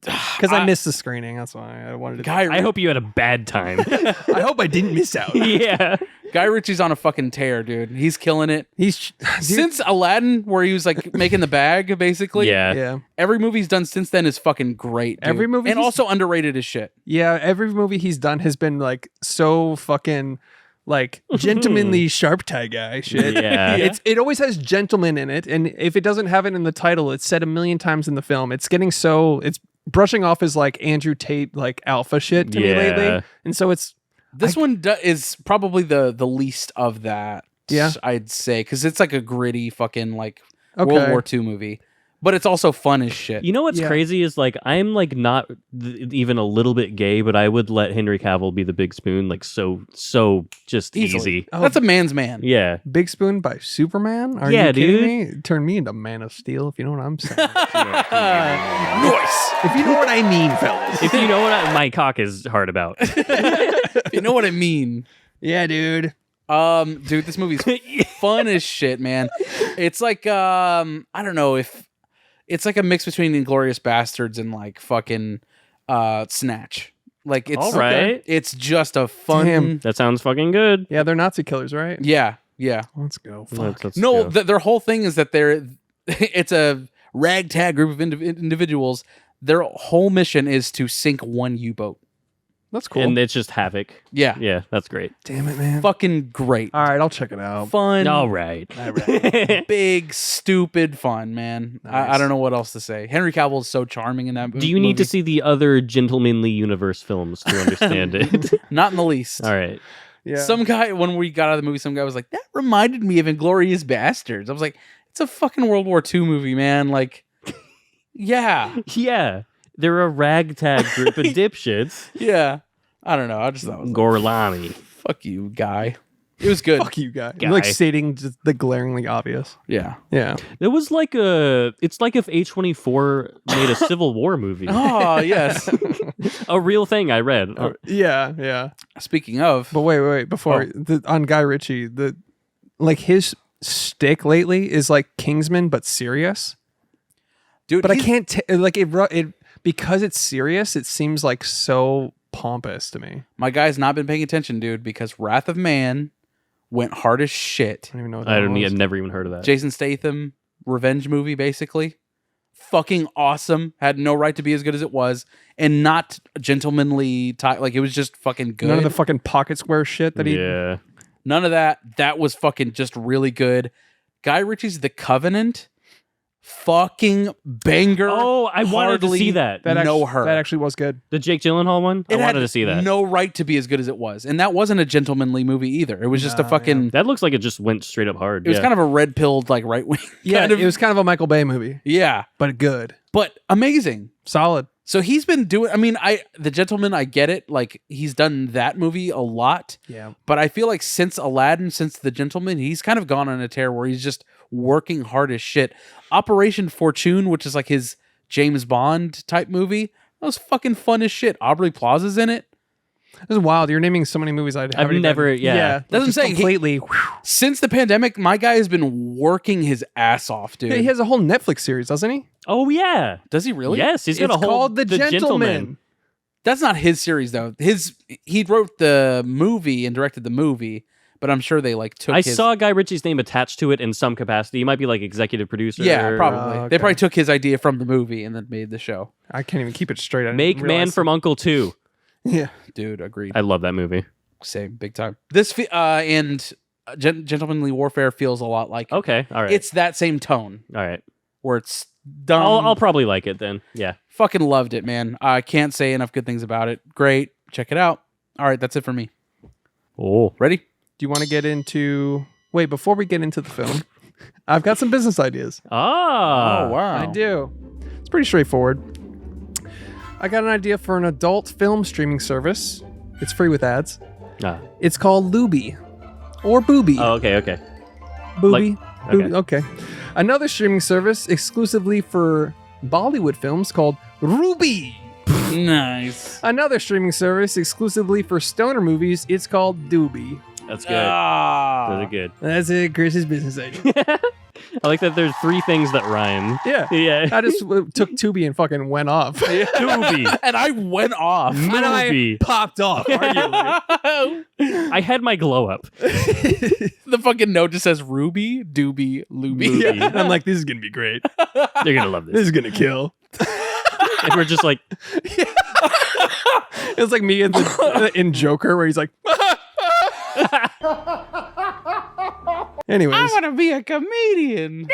Because I missed the screening. That's why I wanted it. Guy. I hope you had a bad time. I hope I didn't miss out. yeah. Guy Ritchie's on a fucking tear, dude. He's killing it. He's Since Aladdin, where he was like making the bag, basically. Yeah. yeah. Every movie he's done since then is fucking great. Dude. Every movie and he's- also underrated as shit. Yeah, every movie he's done has been like so fucking like gentlemanly sharp tie guy shit. Yeah. It always has gentleman in it, and if it doesn't have it in the title, it's said a million times in the film. It's getting so brushing off his like Andrew Tate like alpha shit to me lately, and so it's This one is probably the least of that. Yeah. I'd say, because it's like a gritty fucking like Okay. World War II movie, but it's also fun as shit. You know what's Yeah. crazy is like I'm like not even a little bit gay, but I would let Henry Cavill be the big spoon, like so just Easily. easy. Oh. That's a man's man. Yeah. Big Spoon by Superman. Are Yeah, you kidding dude. me? It turned me into Man of Steel, if you know what I'm saying. Nice. If you know what I mean, fellas. If you know what my cock is hard about. You know what I mean? Yeah, dude. Dude, this movie's fun as shit, man. It's like I don't know if it's like a mix between Inglourious Bastards and like fucking Snatch. Like it's All right. It's just a fun. Damn. That sounds fucking good. Yeah, they're Nazi killers, right? Yeah. Let's go. Fuck. Let's No, go. their whole thing is that it's a ragtag group of individuals. Their whole mission is to sink one U-boat. That's cool. And it's just havoc. Yeah. Yeah, that's great. Damn it, man. Fucking great. All right, I'll check it out. Fun. All right. Big, stupid fun, man. I don't know what else to say. Henry Cavill is so charming in that movie. Do you need to see the other Gentlemanly Universe films to understand it? Not in the least. All right. Yeah. Some guy, when we got out of the movie, some guy was like, that reminded me of Inglourious Bastards. I was like, it's a fucking World War II movie, man. Like, yeah. Yeah. They're a ragtag group of dipshits. Yeah. I don't know. I just thought it was like, Gorlami. fuck you, guy. It was good. Fuck you, guy. Guy. Like stating just the glaringly obvious. Yeah. Yeah. It was like it's like if A24 made a Civil War movie. Oh, yes. A real thing I read. Yeah. Yeah. Speaking of, But wait. Before on Guy Ritchie, like his stick lately is like Kingsman, but serious. dude, But I he's- can't like it because it's serious. It seems like so pompous to me. my guy's not been paying attention, dude, because Wrath of Man went hard as shit. I don't even know. What I that don't. was. I've never even heard of that. Jason Statham revenge movie, basically. Fucking awesome. Had no right to be as good as it was, and not gentlemanly type. Like it was just fucking good. None of the fucking pocket square shit that he. Yeah. None of that. That was fucking just really good. Guy Ritchie's The Covenant. Fucking banger. Oh, I wanted to Hardly see that. That know actually, her. That actually was good. The Jake Gyllenhaal one. I It wanted had to see that. no right to be as good as it was, and that wasn't a gentlemanly movie either. It was just a Nah, fucking. That looks like it just went straight up hard. It was kind of a red pilled like right wing. Yeah, it was kind of a Michael Bay movie, Yeah, but good, but amazing. solid. So he's been doing. I mean, The Gentleman. I get it. Like he's done that movie a lot. Yeah. But I feel like since Aladdin, since The Gentleman, he's kind of gone on a tear where he's just working hard as shit. Operation Fortune, which is like his James Bond type movie, that was fucking fun as shit. Aubrey Plaza's in it. This is wild. You're naming so many movies I've never- yeah. that's That's what I'm just saying. completely. Since the pandemic, my guy has been working his ass off, dude. Yeah, he has a whole Netflix series, doesn't he? Oh yeah. Does he really? Yes, he's got It's a whole called The Gentleman. That's not his series though. He wrote the movie and directed the movie, but I'm sure they like took. I his, saw Guy Ritchie's name attached to it in some capacity. He might be like executive producer. Yeah, probably. okay. They probably took his idea from the movie and then made the show. I can't even keep it straight. I didn't Make Man realize- from Uncle 2. Yeah. Dude, agreed. I love that movie. Same, big time. This and Gentlemanly Warfare feels a lot like. Okay, all right. It's that same tone all right. where it's dumb. I'll probably like it then. Yeah. Fucking loved it, man. I can't say enough good things about it. Great. Check it out. All right, that's it for me. Oh. Ready? Do you want to get into? Wait, before we get into the film, I've got some business ideas. Ah. wow. I do. It's pretty straightforward. I got an idea for an adult film streaming service. It's free with ads. Ah. It's called Luby or Booby. Oh, okay. Booby. like- Booby. Okay. Another streaming service exclusively for Bollywood films called Ruby. Nice. Another streaming service exclusively for stoner movies. It's called Doobie. That's good. Ah. Those are good. That's it. Chris's business idea. I like that there's 3 things that rhyme. Yeah. Yeah. I just took Tubi and fucking went off. Doobie. And I went off. And I Movie. popped off. Arguably. I had my glow up. The fucking note just says Ruby, Doobie, Luby. Movie. And I'm like, this is gonna be great. You're gonna love This this. is gonna kill. And we're just like, It's like me in Joker where he's like. Anyways, I want to be a comedian.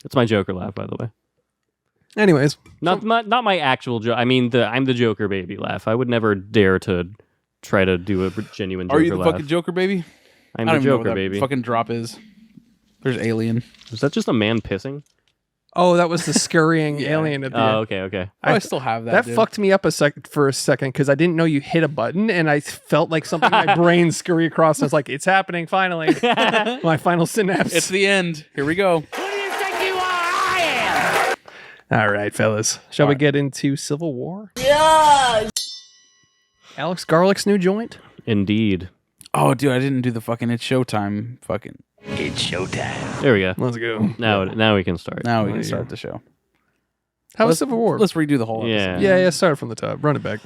that's my Joker laugh, by the way. Anyways, Not my actual joke. I mean, I'm the Joker baby laugh. I would never dare to try to do a genuine Joker Are you the laugh. fucking Joker baby? I'm I the don't even know Joker what that baby. fucking drop is. There's Alien. Is that just a man pissing? oh, that was the scurrying alien at the Oh, end. okay. I still have that. That dude. fucked me up for a second because I didn't know you hit a button and I felt like something in my brain scurry across. And I was like, it's happening finally. My final synapse. It's the end. Here we go. All right, fellas. Shall we get into Civil War? Yes! Alex Garlick's new joint? Indeed. Oh, dude, I didn't do the fucking It's Showtime fucking. There we go. Let's go. Now we can start. Now we can start the show. How was Civil War? Let's redo the whole Yeah. episode. Yeah, start from the top. Run it back.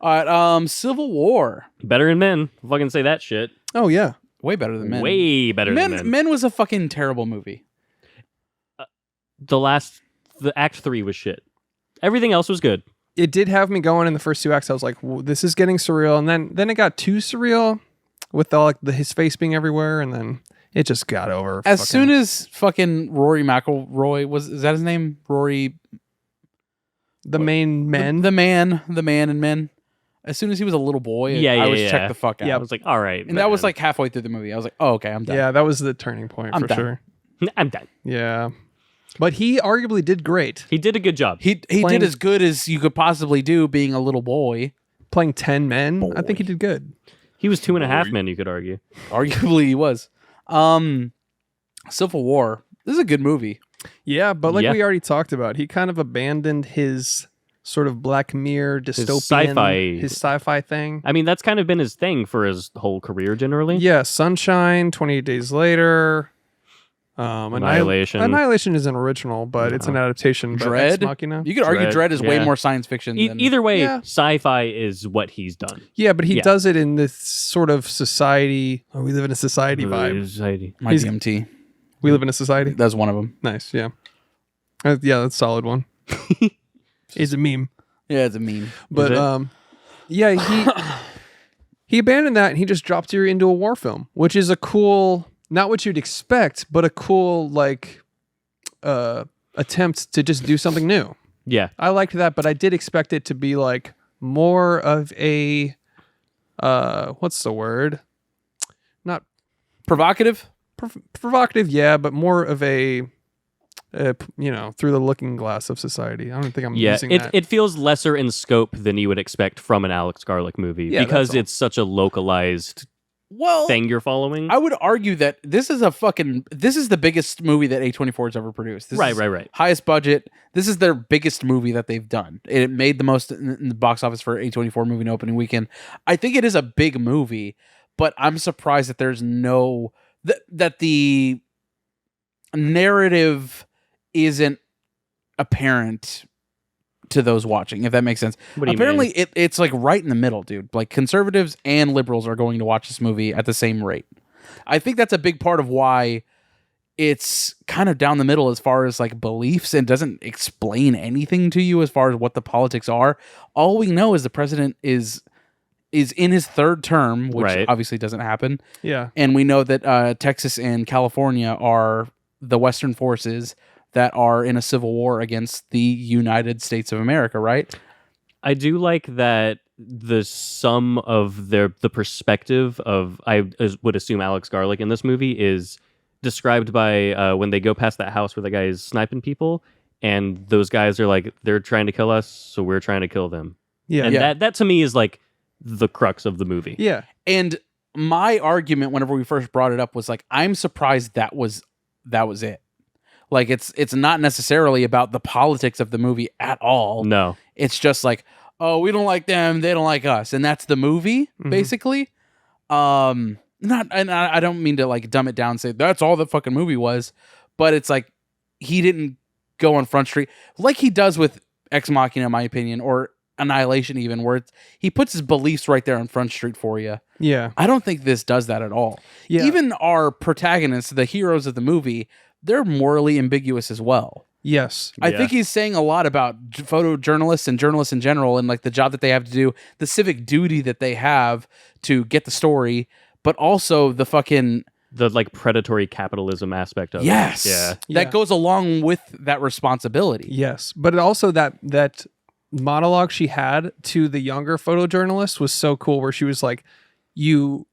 All right, Civil War. Better than Men. Fucking say that shit. Oh, yeah. Way better than Men. Way better than Men. Men was a fucking terrible movie. The act 3 was shit. Everything else was good. It did have me going in the first 2 acts. I was like, this is getting surreal. And then it got too surreal with all his face being everywhere. And then it just got over. As soon as fucking Rory McIlroy is that his name? Rory. the main men. The man and men. As soon as he was a little boy, I was checked the fuck out. I was like, all right. And that was like halfway through the movie. I was like, oh, okay, I'm done. Yeah, that was the turning point I'm for done. sure. I'm done. Yeah. But he arguably did great. He did a good job. He Playing- did as good as you could possibly do being a little boy. Playing 10 men. I think he did good. He was 2.5 men, you could argue. Arguably he was. Civil War. This is a good movie. Yeah, but like Yeah. we already talked about, he kind of abandoned his sort of Black Mirror dystopian, his sci-fi thing. I mean, that's kind of been his thing for his whole career generally. Yeah, Sunshine, 28 Days Later. Annihilation. Annihilation isn't original, but it's an adaptation. But Ex Dread. Machina. You could argue Dread, Dread is way yeah. more science fiction than Either way, Yeah. sci-fi is what he's done. Yeah, but he Yeah. does it in this sort of society. Oh, we live in a society vibe. Society. my He's- DMT. We live in a society. That's one of them. Nice, yeah. Yeah, that's a solid one. It's a meme. Yeah, it's a meme. But it? yeah, he abandoned that and he just dropped you into a war film, which is a cool, not what you'd expect, but a cool like attempt to just do something new. Yeah. I liked that, but I did expect it to be like more of a what's the word? Not Provocative? provocative, yeah, but more of a through the looking glass of society. I don't think I'm Yeah, using that. it feels lesser in scope than you would expect from an Alex Garlick movie Yeah, because that's all. it's such a localized Well, thing you're following. I would argue that this is the biggest movie that A24 has ever produced. This is Right. highest budget. This is their biggest movie that they've done. It made the most in the box office for A24 movie in opening weekend. I think it is a big movie, but I'm surprised that there's that the narrative isn't apparent to those watching, if that makes sense. What do you Apparently, mean? it's like right in the middle, dude. Like conservatives and liberals are going to watch this movie at the same rate. I think that's a big part of why it's kind of down the middle as far as like beliefs and doesn't explain anything to you as far as what the politics are. All we know is the president is in his third term, which Right. obviously doesn't happen. yeah. And we know that Texas and California are the Western forces that are in a civil war against the United States of America, right? I do like that the sum of the perspective of, I would assume, Alex Garlick in this movie is described by when they go past that house where the guy is sniping people, and those guys are like, they're trying to kill us, so we're trying to kill them. Yeah. And Yeah. that to me is like the crux of the movie. Yeah. And my argument whenever we first brought it up was like, I'm surprised that was it. Like it's not necessarily about the politics of the movie at all. No. It's just like, oh, we don't like them, they don't like us, and that's the movie basically. And I don't mean to like dumb it down and say that's all the fucking movie was, but it's like he didn't go on Front Street like he does with Ex Machina, in my opinion, or Annihilation even, where he puts his beliefs right there on Front Street for you. Yeah. I don't think this does that at all. Yeah. Even our protagonists, the heroes of the movie, they're morally ambiguous as well. Yes. I Yeah. think he's saying a lot about photojournalists and journalists in general and like the job that they have to do, the civic duty that they have to get the story, but also the fucking the like predatory capitalism aspect of Yes. it. Yeah. Yeah. That goes along with that responsibility. Yes, but it also that monologue she had to the younger photojournalist was so cool, where she was like, "You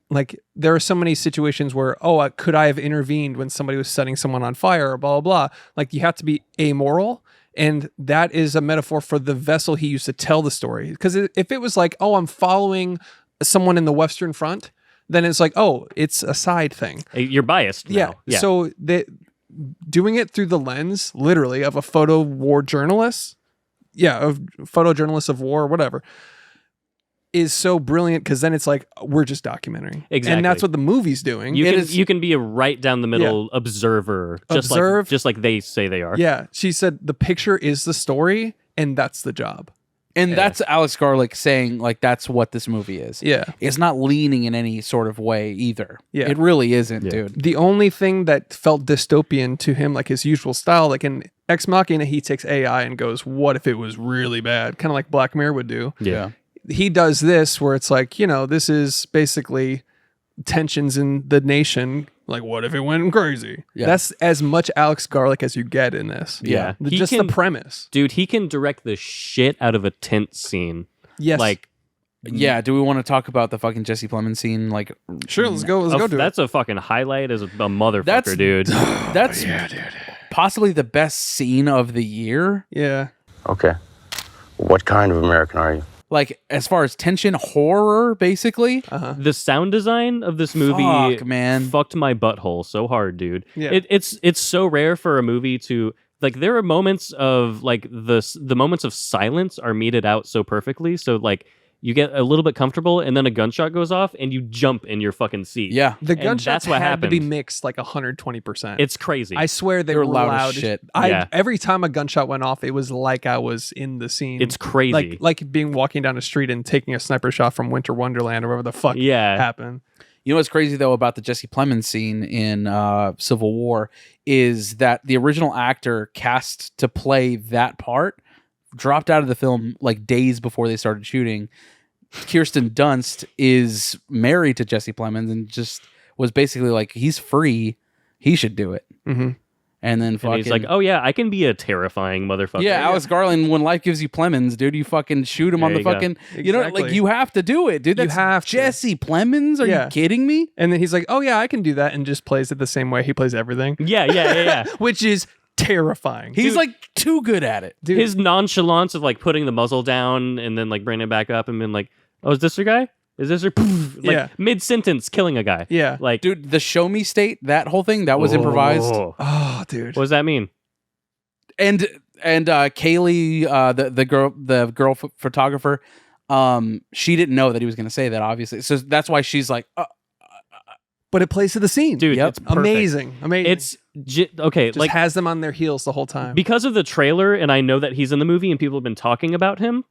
like there are so many situations where could I have intervened when somebody was setting someone on fire or blah blah blah. Like you have to be amoral." And that is a metaphor for the vessel he used to tell the story. Because if it was like, I'm following someone in the Western Front, then it's like, it's a side thing. You're biased now. Yeah. So doing it through the lens, literally, of a photo war journalist, of photojournalists of war or whatever, is so brilliant, because then it's like, we're just documenting. Exactly. And that's what the movie's doing. You can be a right down the middle observer, just like they say they are. Yeah. She said the picture is the story, and that's the job. And that's Alex Garlick saying, like, that's what this movie is. Yeah. It's not leaning in any sort of way either. Yeah. It really isn't, dude. The only thing that felt dystopian to him, like his usual style, like in Ex Machina, he takes AI and goes, what if it was really bad? Kind of like Black Mirror would do. Yeah. He does this where it's like, this is basically tensions in the nation. Like, what if it went crazy? Yeah. That's as much Alex Garlick as you get in this. Yeah. Just the premise. Dude, he can direct the shit out of a tent scene. Yes. Like, Yeah, do we want to talk about the fucking Jesse Plemons scene? Like, sure, let's go do it. That's a fucking highlight as a motherfucker, That's- dude. that's possibly the best scene of the year. Yeah. Okay. What kind of American are you? Like, as far as tension, horror, basically. The sound design of this movie Fuck, man. fucked my butthole so hard, dude. Yeah. It's so rare for a movie to, like, there are moments of, like, the moments of silence are meted out so perfectly, so, like, you get a little bit comfortable, and then a gunshot goes off, and you jump in your fucking seat. Yeah. The And gunshots that's what had to be happened. mixed like 120%. It's crazy. I swear they They're were loud as loud. shit. Yeah. Every time a gunshot went off, it was like I was in the scene. It's crazy. Like being walking down the street and taking a sniper shot from Winter Wonderland or whatever the fuck Yeah. happened. You know what's crazy, though, about the Jesse Plemons scene in Civil War is that the original actor cast to play that part dropped out of the film like days before they started shooting. Kirsten Dunst is married to Jesse Plemons and just was basically like, he's free, he should do it. Mm-hmm. And then fucking, and he's like, oh yeah, I can be a terrifying motherfucker. yeah, Alice Garland, when life gives you Plemons, dude, you fucking shoot him on There the you go. fucking, you know, like Exactly. you have to do it, dude. You That's have to. Jesse Plemons? Are Yeah. you kidding me? And then he's like, oh yeah, I can do that, and just plays it the same way he plays everything. Yeah. Which is terrifying. He's like too good at it. Dude, His nonchalance of like putting the muzzle down and then like bringing it back up and being like, oh, is this your guy? Is this your like Yeah. mid-sentence killing a guy? Yeah. Like, Dude, the show me state, that whole thing, that was improvised. oh, dude. What does that mean? And Kaylee, the girl photographer, she didn't know that he was going to say that, obviously. So that's why she's like, But it plays to the scene. Dude, Yep. it's perfect. Amazing. It's okay, Just like has them on their heels the whole time. because of the trailer, and I know that he's in the movie and people have been talking about him.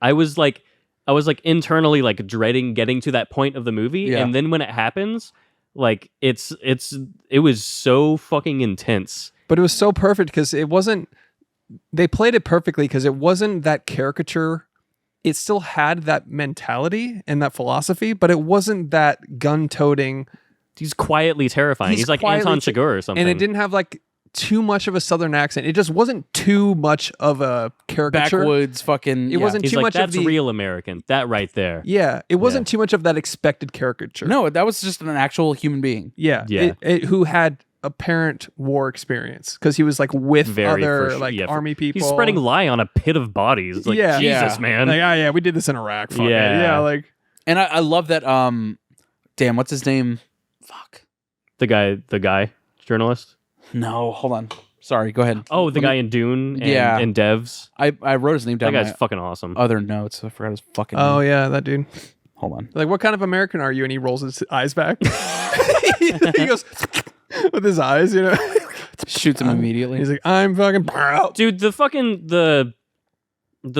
I was like internally like dreading getting to that point of the movie, Yeah. and then when it happens, like it was so fucking intense. But it was so perfect because it wasn't, they played it perfectly because it wasn't that caricature. It still had that mentality and that philosophy, but it wasn't that gun-toting. He's quietly terrifying. He's like quietly Anton Chigurh or something. And it didn't have like too much of a Southern accent. It just wasn't too much of a caricature. backwoods fucking. It wasn't He's too like, much that's of the real American. That right there. Yeah, it wasn't too much of that expected caricature. No, that was just an actual human being. Yeah. Yeah. Who had apparent war experience because he was like with Very other for sure. like Yeah, army people. He's spreading lie on a pit of bodies. Like, Yeah. Jesus, Yeah. man. Like, oh yeah, we did this in Iraq. Fuck it. Yeah. Yeah, like And I love that. Damn, what's his name? Fuck. The guy, journalist. No, hold on. Sorry, go ahead. Oh, the Let guy me- in Dune and, Yeah. and Devs. I wrote his name That down. guy's my fucking awesome. other notes. I forgot his fucking. oh name. yeah, that dude. Hold on. Like, what kind of American are you? And he rolls his eyes back. He goes with his eyes, you know. Shoots him immediately. He's like, I'm fucking proud. Dude, the fucking the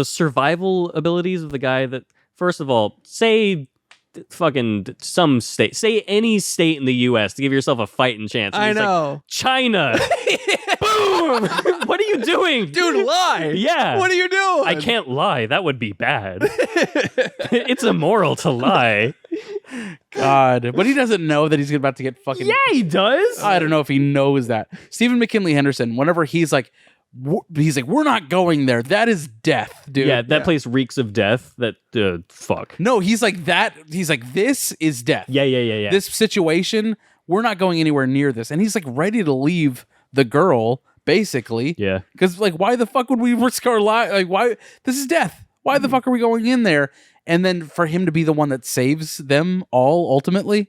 survival abilities of the guy that, first of all, say fucking some state, say any state in the US to give yourself a fighting chance. And I he's like, know. China. Boom. What are you doing? Dude, lie. Yeah. What are you doing? I can't lie. That would be bad. It's immoral to lie. God, but he doesn't know that he's about to get fucking. Yeah, he does. I don't know if he knows that. Stephen McKinley Henderson, whenever he's like, we're not going there. That is death, dude. Yeah, that place reeks of death. That fuck. No, he's like that. He's like, this is death. Yeah. This situation, we're not going anywhere near this. And he's like ready to leave the girl, basically. Yeah. Because like, why the fuck would we risk our life? Like, why? This is death. Why the fuck are we going in there? And then for him to be the one that saves them all ultimately,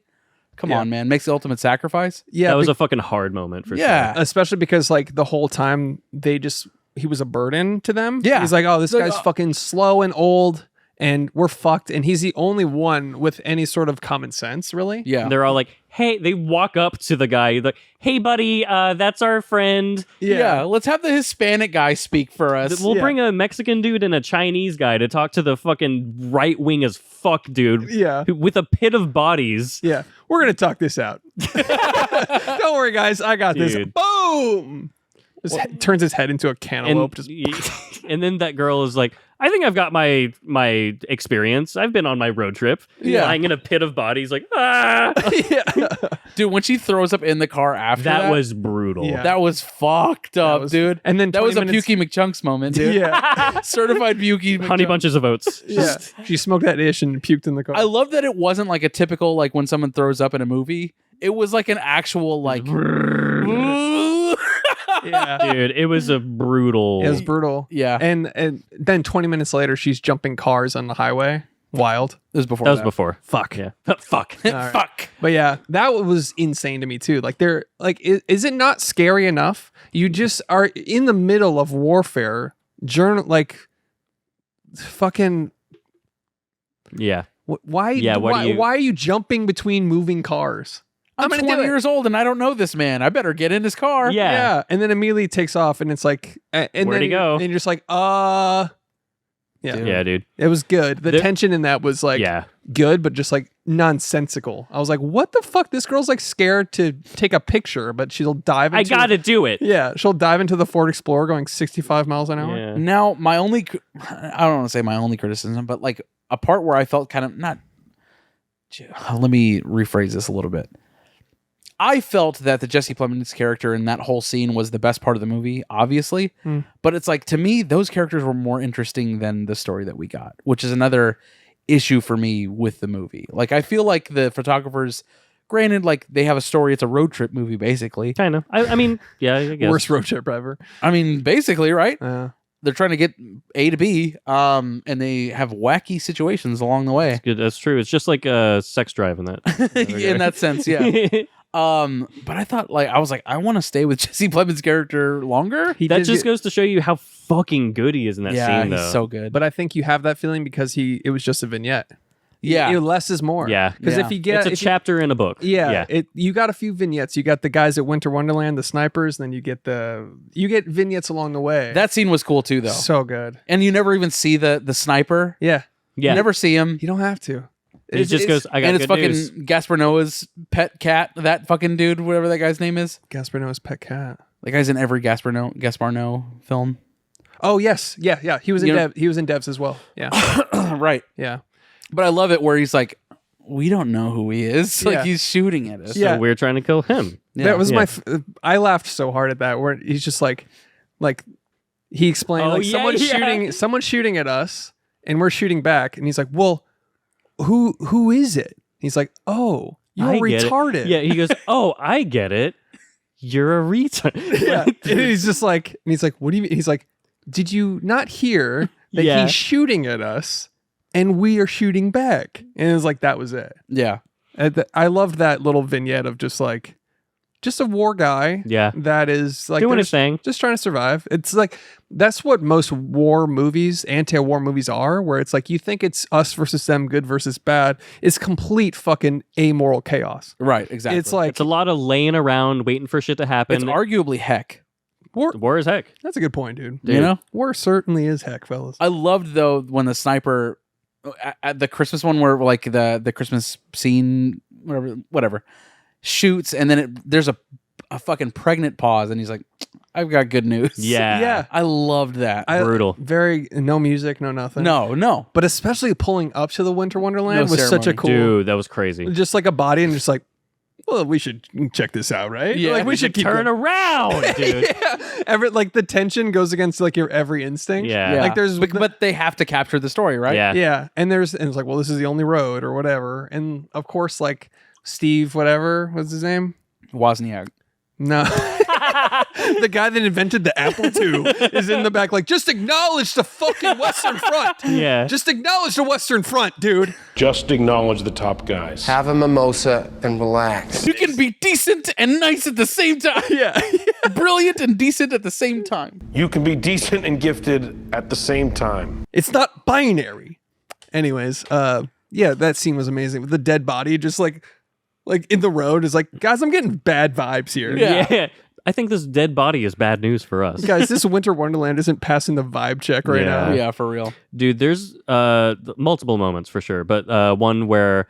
come on, man, makes the ultimate sacrifice. Yeah, that was a fucking hard moment for sure. especially because like the whole time he was a burden to them. Yeah. He's like, oh, this guy's fucking slow and old, and we're fucked. And he's the only one with any sort of common sense, really. Yeah, And they're all like, hey, they walk up to the guy, like, hey, buddy, that's our friend. yeah. Let's have the Hispanic guy speak for us. We'll bring a Mexican dude and a Chinese guy to talk to the fucking right wing as fuck dude. Yeah. With a pit of bodies. Yeah, we're gonna talk this out. Don't worry, guys, I got this. Dude. Boom! Turns his head into a cantaloupe. And then that girl is like, I think I've got my experience. I've been on my road trip. Yeah. Lying in a pit of bodies, like, ah. Dude, when she throws up in the car after That was brutal. Yeah. that was fucked up, dude. And then that was a 20 minutes Pukey McChunks moment, dude. Yeah, Certified Pukey Honey McChunks. bunches of oats. yeah. She smoked that ish and puked in the car. I love that it wasn't like a typical like when someone throws up in a movie. It was like an actual like. yeah, Dude, it was a brutal. it was brutal. Yeah. And then 20 minutes later, she's jumping cars on the highway. Wild. It was before. That was before. Fuck. Yeah. Fuck. right. Fuck. But yeah, that was insane to me too. Like they're like, is it not scary enough? You just are in the middle of warfare. Fucking. Yeah. Why? Yeah, Why are you jumping between moving cars? I'm gonna 20 do it. years old and I don't know this man. I better get in his car. Yeah. Yeah, and then immediately takes off, and it's like, and Where'd then he go? And you're just like, yeah, Dude. Yeah, dude. it was good. The tension in that was like, Yeah. good, but just like nonsensical. I was like, what the fuck? This girl's like scared to take a picture, but she'll dive. I Into gotta do it. Yeah, she'll dive into the Ford Explorer going 65 miles an hour. Yeah. Now, I don't want to say my only criticism, but like a part where I felt kind of not. Let me rephrase this a little bit. I felt that the Jesse Plemons character in that whole scene was the best part of the movie, obviously. But it's like, to me, those characters were more interesting than the story that we got, which is another issue for me with the movie. Like, I feel like the photographers, granted, like they have a story. It's a road trip movie, basically. Kind of. I mean, yeah, I guess. Worst road trip ever. I mean, basically, right? They're trying to get A to B, and they have wacky situations along the way. Good. That's true. It's just like a sex drive in that. In that sense, yeah. But I thought, like, I was like, I want to stay with Jesse Plemons' character longer. That just goes to show you how fucking good he is in that scene, though. He's so good. But I think you have that feeling because it was just a vignette. Yeah. Less is more. Yeah. Because if you get it's a chapter in a book. Yeah. You got a few vignettes. You got the guys at Winter Wonderland, the snipers, and then you get vignettes along the way. That scene was cool too, though. So good. And you never even see the sniper. Yeah. Yeah. You never see him. You don't have to. It just goes, I got And it's good fucking news. Gaspar Noé's pet cat, that fucking dude, whatever that guy's name is. Gaspar Noé's pet cat. That guy's in every Gaspar Noé film. Oh yes, yeah. He was in You know- He was in Devs as well. Yeah, Right. yeah. But I love it where he's like, we don't know who he is. Yeah. Like, he's shooting at us. Yeah. So we're trying to kill him. Yeah. That was Yeah. I laughed so hard at that where he's just like he explained Oh, like yeah, someone's shooting at us and we're shooting back and he's like, well, who is it? He's like, oh, you're I get it. retarded. Yeah, he goes, oh, I get it. You're a retard. Yeah. And he's just like, what do you mean? He's like, did you not hear that Yeah. he's shooting at us and we are shooting back? And it was like, that was it. Yeah. I loved that little vignette of just a war guy. Yeah. That is like Doing they're his thing. just trying to survive. It's like that's what most war movies, anti-war movies are, where it's like you think it's us versus them, good versus bad. It's complete fucking amoral chaos. Right. Exactly. It's like It's a lot of laying around, waiting for shit to happen. it's arguably heck. War is heck. that's a good point, dude. You know? War certainly is heck, fellas. I loved though when the sniper at the Christmas one where like the Christmas scene whatever shoots and then there's a fucking pregnant pause and he's like, I've got good news. Yeah. Yeah. I loved that. Brutal. Very no music, no nothing. No. But especially pulling up to the Winter Wonderland No was such a ceremony. cool, Dude, that was crazy. just like a body and just like, well, we should check this out, right? Yeah. Like we should keep turn going. around, dude. Like the tension goes against like your every instinct. Yeah. Like there's but they have to capture the story, right? Yeah. yeah, and it's like, well, this is the only road or whatever, and of course, like Steve, whatever, what's his name? Wozniak. No. The guy that invented the Apple II is in the back, like, just acknowledge the fucking Western Front. Yeah. Just acknowledge the Western Front, dude. Just acknowledge the top guys. Have a mimosa and relax. You can be decent and nice at the same time. Yeah. Brilliant and decent at the same time. You can be decent and gifted at the same time. It's not binary. Anyways, yeah, that scene was amazing. With the dead body just like in the road is like, guys, I'm getting bad vibes here. Yeah. I think this dead body is bad news for us. Guys, this Winter Wonderland isn't passing the vibe check right now. Yeah, for real. Dude, there's multiple moments for sure, but one where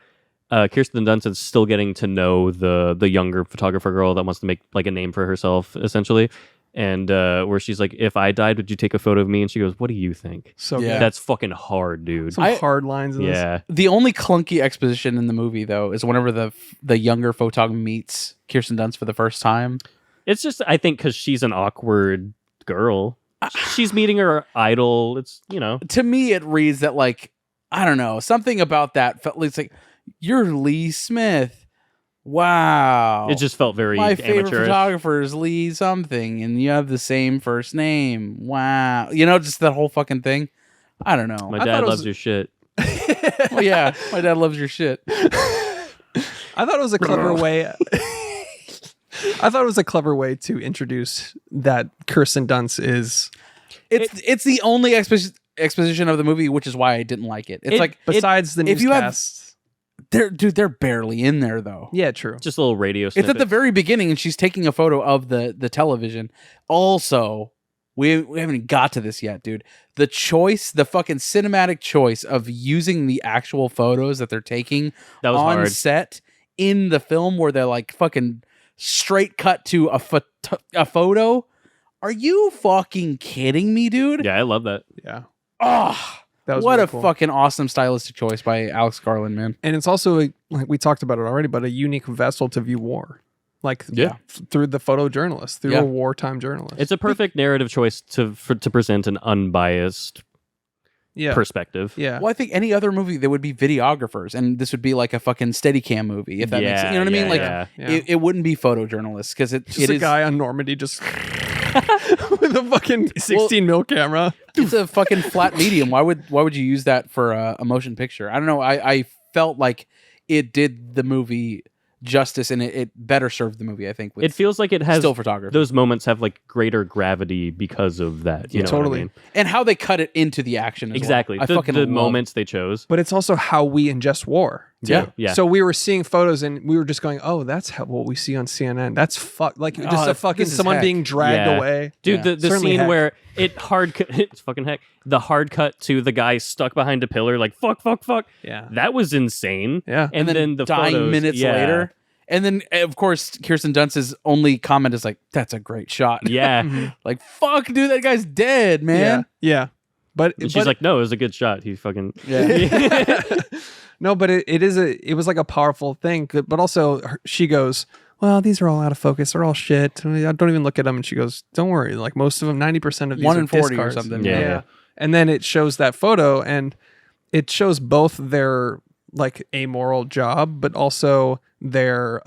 Kirsten Dunst is still getting to know the younger photographer girl that wants to make like a name for herself, essentially. And where she's like, if I died, would you take a photo of me? And she goes, what do you think? So Yeah. good. That's fucking hard, dude. Some hard lines in this. Yeah. The only clunky exposition in the movie, though, is whenever the younger photog meets Kirsten Dunst for the first time. It's just, I think, because she's an awkward girl. She's meeting her idol. It's, you know. To me, it reads that, like, I don't know, something about that felt it's like, you're Lee Smith. Wow. It just felt very My favorite amateurish. photographer is Lee something, and you have the same first name. Wow. You know, just that whole fucking thing. I don't know. My I dad thought it loves was- your shit. Well, yeah, my dad loves your shit. I thought it was a clever way. I thought it was a clever way to introduce that Kirsten Dunst is. It's the only exposition of the movie, which is why I didn't like it. It's like Besides the if you have- newscasts. they're barely in there though. Yeah, true. Just a little radio It's at the snippet. very beginning, and she's taking a photo of the television. Also, we haven't got to this yet, dude. The fucking cinematic choice of using the actual photos that they're taking That was on hard. set in the film, where they're like fucking straight cut to a photo. Are you fucking kidding me, dude? Yeah, I love that. Yeah. Oh, That was what really a cool. fucking awesome stylistic choice by Alex Garland, man. And it's also, like we talked about it already, but a unique vessel to view war. Like Yeah. through the photojournalist, through Yeah. a wartime journalist. It's a perfect narrative choice to present an unbiased yeah. perspective. Yeah. Well, I think any other movie there would be videographers, and this would be like a fucking Steadicam movie, if that makes sense. You know what I mean? Like yeah. Yeah. it wouldn't be photojournalists because it Just a is guy on Normandy just with a fucking 16 mil camera. it's a fucking flat medium. Why would you use that for a motion picture? I don't know. I felt like it did the movie justice, and it better served the movie, I think. With It feels like it has still photography. Those moments have like greater gravity because of that. You know totally. What I mean? and how they cut it into the action as Exactly. well. I The, fucking the love- moments they chose. But it's also how we ingest war. Yeah. Yeah. So we were seeing photos and we were just going, oh, that's what we see on CNN. That's like just a that's- fucking this is someone heck. being dragged Yeah. away. Dude, Yeah. the Certainly scene heck. where it's fucking heck. The hard cut to the guy stuck behind a pillar, like fuck. Yeah. That was insane. Yeah. and then the dying photos, minutes yeah. later. And then, of course, Kirsten Dunst's only comment is like, "That's a great shot." Yeah. Like, fuck, dude, that guy's dead, man. Yeah. But And she's like, no, it was a good shot. He fucking Yeah. no, but it was like a powerful thing. But also she goes, well, these are all out of focus. They're all shit. I don't even look at them. And she goes, don't worry. Like most of them, 90% of these 1 are in 40 or discards. something. Yeah. And then it shows that photo and it shows both their like amoral job, but also their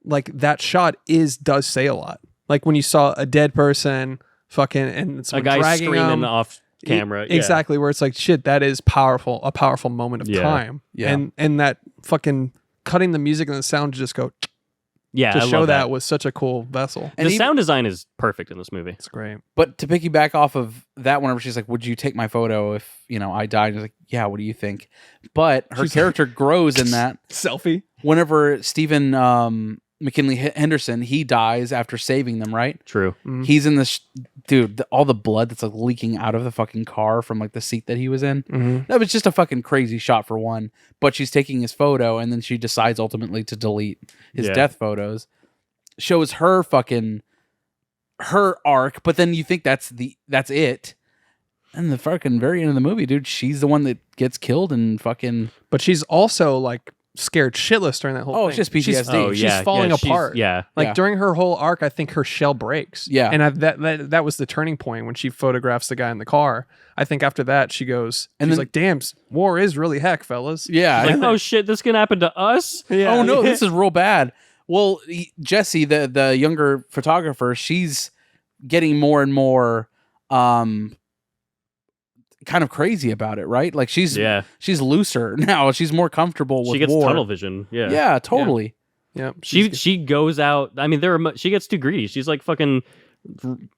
like that shot does say a lot. Like when you saw a dead person fucking and a someone guy dragging screaming them, off camera. Yeah. exactly, where it's like shit, that is powerful, a powerful moment of Yeah. time. Yeah. And that fucking cutting the music and the sound to just go Yeah, to I show love that was such a cool vessel. And the even- sound design is perfect in this movie. It's great. But to piggyback off of that, whenever she's like, "Would you take my photo if I died?" And he's like, "Yeah." What do you think? But her character grows in that. Selfie. Whenever Stephen McKinley Henderson, he dies after saving them, right? True. He's in this dude. All the blood that's like leaking out of the fucking car from like the seat that he was in. Mm-hmm. That was just a fucking crazy shot for one. But she's taking his photo, and then she decides ultimately to delete his Yeah. death photos. Shows her fucking her arc, but then you think that's it. And the fucking very end of the movie, dude, she's the one that gets killed and fucking. But she's also like scared shitless during that whole thing. It's just PTSD. She's falling apart. Like Yeah. during her whole arc, I think her shell breaks. Yeah. And that was the turning point when she photographs the guy in the car. I think after that, she goes, and she's like, damn, war is really heck, fellas. Yeah. Like, oh shit, this can happen to us? Yeah. Oh no, this is real bad. Well, Jessie, the younger photographer, she's getting more and more kind of crazy about it, right? Like she's looser now. She's more comfortable with She gets war. tunnel vision. Yeah. Yeah, totally. Yeah. She goes out. I mean, she gets too greedy. She's like fucking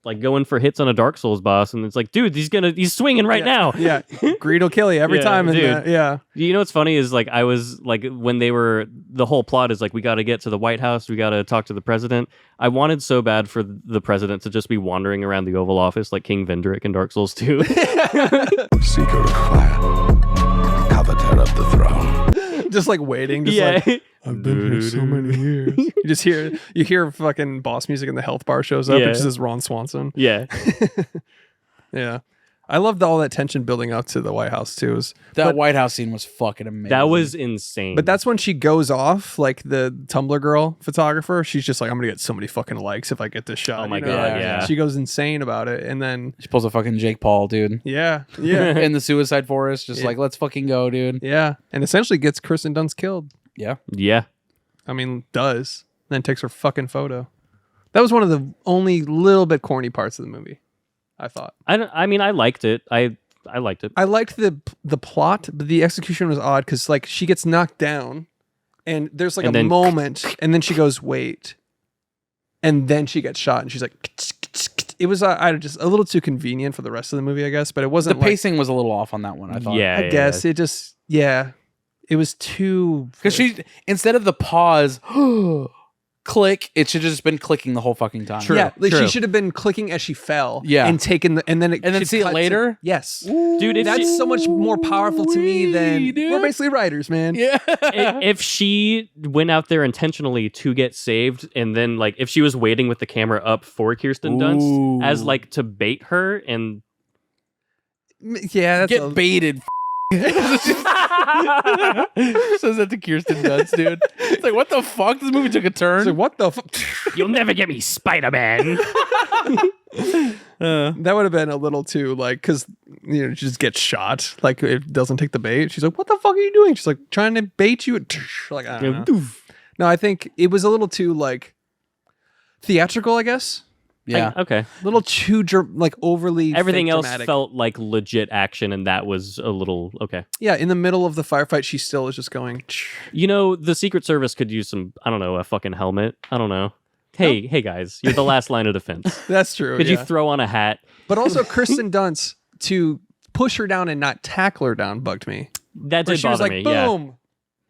like going for hits on a Dark Souls boss, and it's like, dude, he's swinging right now. Yeah. Greed will kill you every time. Dude. Yeah. You know what's funny is like I was like when the whole plot is like we got to get to the White House, we got to talk to the president. I wanted so bad for the president to just be wandering around the Oval Office like King Vendrick in Dark Souls 2. Seeker of fire, coveter of the throne. Just like waiting. Just like, I've been here so many years. You hear fucking boss music and the health bar shows up. Yeah. It just is Ron Swanson. Yeah. Yeah. I loved all that tension building up to the White House too. That White House scene was fucking amazing. That was insane. But that's when she goes off, like the Tumblr girl photographer. She's just like, I'm gonna get so many fucking likes if I get this shot. Oh my you God, yeah. She goes insane about it, and then she pulls a fucking Jake Paul, dude. yeah, In the suicide forest, just like, let's fucking go, dude. yeah, and essentially gets Kirsten Dunst killed. Yeah. Yeah. I mean, does then takes her fucking photo. That was one of the only little bit corny parts of the movie, I thought. I mean, I liked it. I liked it. I liked the plot, but the execution was odd because like she gets knocked down, and there's like a moment, and then she goes wait, and then she gets shot, and she's like, it was just a little too convenient for the rest of the movie, I guess. But it wasn't. The pacing was a little off on that one, I thought. Yeah, I guess it just it was too because she instead of the pause. Click. It should have just been clicking the whole fucking time. True. Yeah, like she should have been clicking as she fell. Yeah, and taken and then see it later. Yes, dude, that's so much more powerful to me than we're basically writers, man. Yeah, if she went out there intentionally to get saved, and then like if she was waiting with the camera up for Kirsten Dunst as like to bait her and that's get baited. Says that to Kirsten Dunst, dude. It's like, what the fuck? This movie took a turn. Like, what the fuck? You'll never get me, Spider-Man. That would have been a little too like, because she just gets shot. Like it doesn't take the bait. She's like, "What the fuck are you doing?" She's like, "Trying to bait you." Like I don't know. No, I think it was a little too like theatrical, I guess. Yeah. Okay. A little too like overly. Everything else dramatic. felt like legit action, and that was a little okay. Yeah, in the middle of the firefight, she still is just going. The Secret Service could use some. I don't know, a fucking helmet. I don't know. Hey guys, you're the last line of defense. That's true. Could you throw on a hat? But also, Kirsten Dunst to push her down and not tackle her down bugged me. That did she was bother like, me. boom.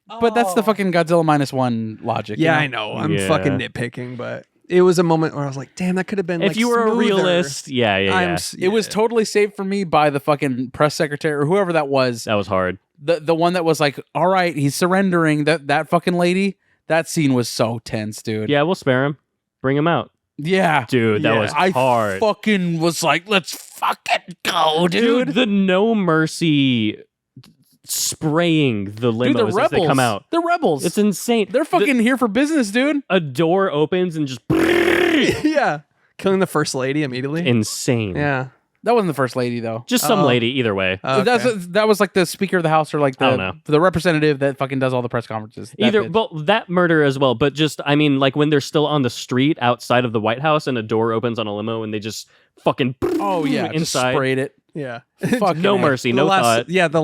Yeah. But that's the fucking Godzilla -1 logic. Yeah, you know? I know. I'm fucking nitpicking, but it was a moment where I was like, damn, that could have been if like you were smoother. a realist. Yeah. It was totally saved for me by the fucking press secretary or whoever that was. That was hard. The one that was like, all right, he's surrendering. That fucking lady. That scene was so tense, dude. Yeah, we'll spare him. Bring him out. Yeah. Dude, that was hard. I fucking was like, let's fucking go, dude. The no mercy spraying the limos Dude, the as they rebels. come out. The rebels. It's insane. They're fucking here for business, dude. A door opens and just yeah. Killing the first lady immediately. Insane. Yeah. That wasn't the first lady, though. Just some lady, either way. That was like the Speaker of the House or like I don't know. the representative that fucking does all the press conferences. That murder as well, but just, I mean, like when they're still on the street outside of the White House and a door opens on a limo and they just fucking just inside. sprayed it. Yeah. No mercy, no thought. Yeah, the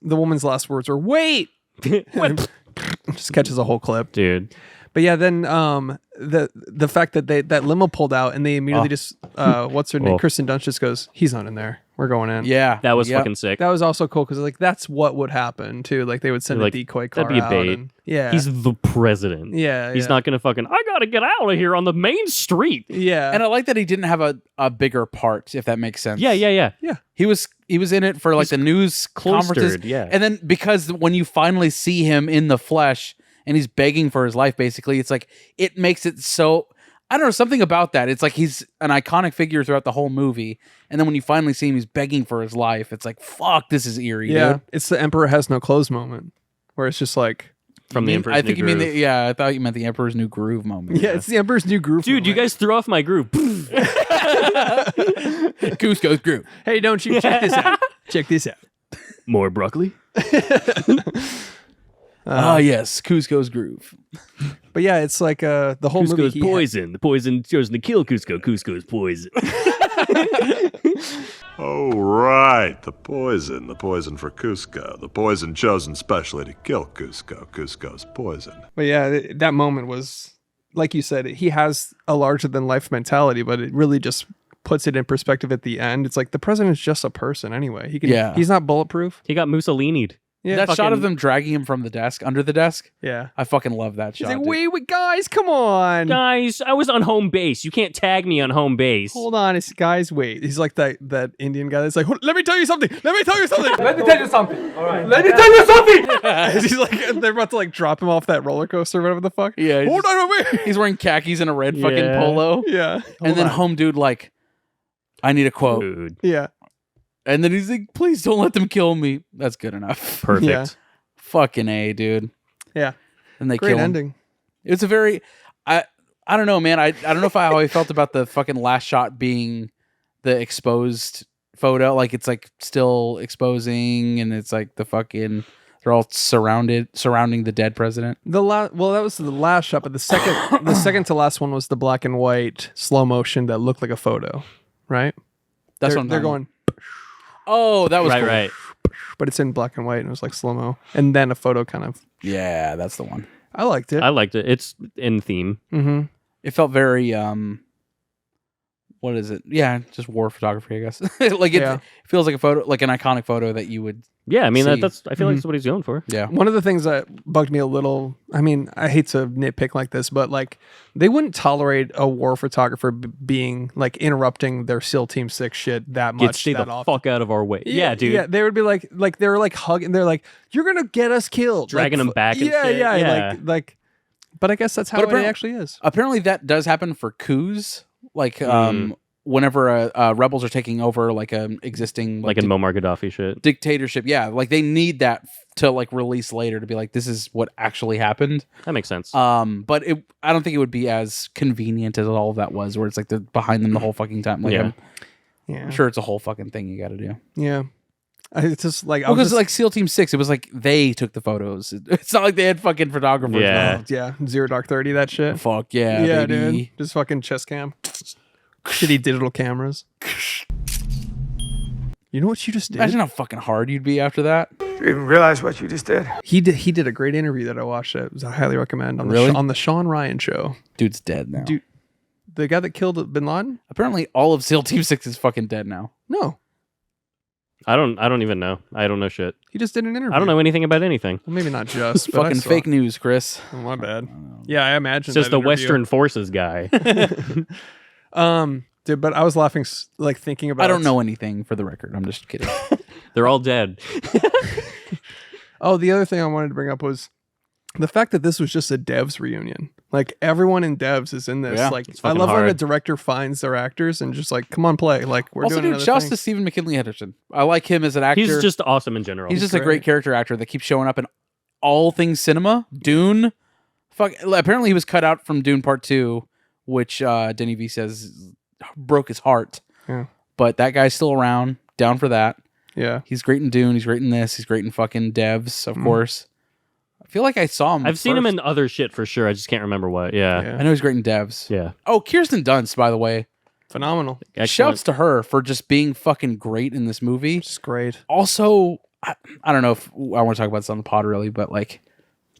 woman's last words were, wait! Just catches a whole clip. Dude. But yeah, then the fact that that limo pulled out and they immediately just what's her name? Kirsten Dunst just goes, he's not in there. We're going in. Yeah, that was fucking sick. That was also cool because like that's what would happen too. Like they would send a decoy car. That'd be a bait. Out and, yeah, he's the president. Yeah, he's not gonna fucking. I gotta get out of here on the main street. Yeah, and I like that he didn't have a bigger part, if that makes sense. Yeah. He was in it for like the news conferences. Yeah, and then because when you finally see him in the flesh and he's begging for his life, basically, it's like it makes it so. I don't know, something about that. It's like he's an iconic figure throughout the whole movie, and then when you finally see him, he's begging for his life. It's like, fuck, this is eerie, dude. It's the Emperor Has No Clothes moment, where it's just like from the Emperor's New Groove. I thought you meant the Emperor's New Groove moment. Yeah, it's the Emperor's New Groove. Dude, you guys threw off my groove. Cusco's Groove. Hey, don't you check this out? Check this out. More broccoli. Yes, Cusco's Groove. But yeah, it's like the whole Cusco's movie. poison. The poison chosen to kill Cusco. Cusco's poison. Oh, right. The poison for Cusco. The poison chosen specially to kill Cusco. Cusco's poison. But yeah, that moment was, like you said, he has a larger-than-life mentality, but it really just puts it in perspective at the end. It's like the president's just a person anyway. He's not bulletproof. He got Mussolini'd. Yeah, that shot of them dragging him from the desk, under the desk. Yeah. I fucking love that He's shot. like, wait, guys, come on. Guys, I was on home base. You can't tag me on home base. Hold on, guys, wait. He's like that Indian guy that's like, let me tell you something. Let me tell you something. Let me tell you something. All right. Let me tell you something. He's like, they're about to like drop him off that roller coaster or whatever the fuck. Yeah. Hold on a minute. He's wearing khakis and a red fucking polo. Yeah. And then home dude like, I need a quote. Dude. Yeah. And then he's like, please don't let them kill me. That's good enough. Perfect. Yeah. Fucking A, dude. Yeah. And they Great kill him. ending. It's a very, I don't know, man. I don't know how I felt about the fucking last shot being the exposed photo. Like it's like still exposing, and it's like the fucking they're all surrounding the dead president. Well, that was the last shot, but the second to last one was the black and white slow motion that looked like a photo, right? That's they're, what I'm they're talking going. Oh, that was Right, cool. right. But it's in black and white, and it was like slow mo, and then a photo kind of. Yeah, that's the one. I liked it. I liked it. It's in theme. Mm-hmm. It felt very what is it? Yeah, just war photography, I guess. Like it feels like a photo, like an iconic photo that you would. Yeah, I mean see. that's. I feel like that's what he's going for. Yeah. One of the things that bugged me a little, I mean, I hate to nitpick like this, but like they wouldn't tolerate a war photographer being like interrupting their SEAL Team 6 shit that much. Stay that the often. fuck out of our way. Yeah, dude. Yeah, they would be like they were like hugging. They're like, "You're gonna get us killed," Dragging them back. And Yeah, shit. yeah, like. But I guess that's how it actually is. Apparently, that does happen for coups. Like, whenever rebels are taking over, like an existing, like in Muammar Gaddafi shit, dictatorship. Yeah, like they need that to like release later to be like, this is what actually happened. That makes sense. But I don't think it would be as convenient as all of that was, where it's like they're behind them the whole fucking time. Like, I'm sure it's a whole fucking thing you got to do. Yeah. It's just like because like SEAL Team 6, it was like they took the photos. It's not like they had fucking photographers. Yeah. Yeah. Zero Dark 30, that shit. Fuck yeah, Yeah, baby. dude. Just fucking chest cam. Shitty digital cameras. You know what you just did? Imagine how fucking hard you'd be after that. You even realize what you just did? He did a great interview that I watched. It was I highly recommend on Really? on the Sean Ryan show. Dude's dead now. Dude, the guy that killed Bin Laden? Apparently, all of SEAL Team 6 is fucking dead now. No, I don't even know. I don't know shit. he just did an interview. I don't know anything about anything. Well, maybe not just, but I Fucking saw fake it. news, Chris. Oh, my bad. Yeah, I imagine. It's just that the interview. Western Forces guy. Dude, but I was laughing, like thinking about. I don't know anything, for the record. I'm just kidding. They're all dead. Oh, the other thing I wanted to bring up was the fact that this was just a devs reunion. Like everyone in devs is in this. Yeah, like it's I fucking love when a hard. director finds their actors and just like, come on, play. Like we're Also, doing dude, another shouts thing. to Stephen McKinley Henderson. I like him as an actor. He's just awesome in general. He's just a great. great character actor that keeps showing up in all things cinema. Dune. Fuck. Apparently, he was cut out from Dune Part 2, which Denny V says broke his heart. Yeah. But that guy's still around. Down for that. Yeah. He's great in Dune. He's great in this. He's great in fucking Devs, of course. I feel like I saw him. I've seen him first. in other shit for sure. I just can't remember what. Yeah. I know he's great in Devs. Yeah. Oh, Kirsten Dunst, by the way. Phenomenal. Excellent. Shouts to her for just being fucking great in this movie. It's great. Also, I don't know if I want to talk about this on the pod really, but like,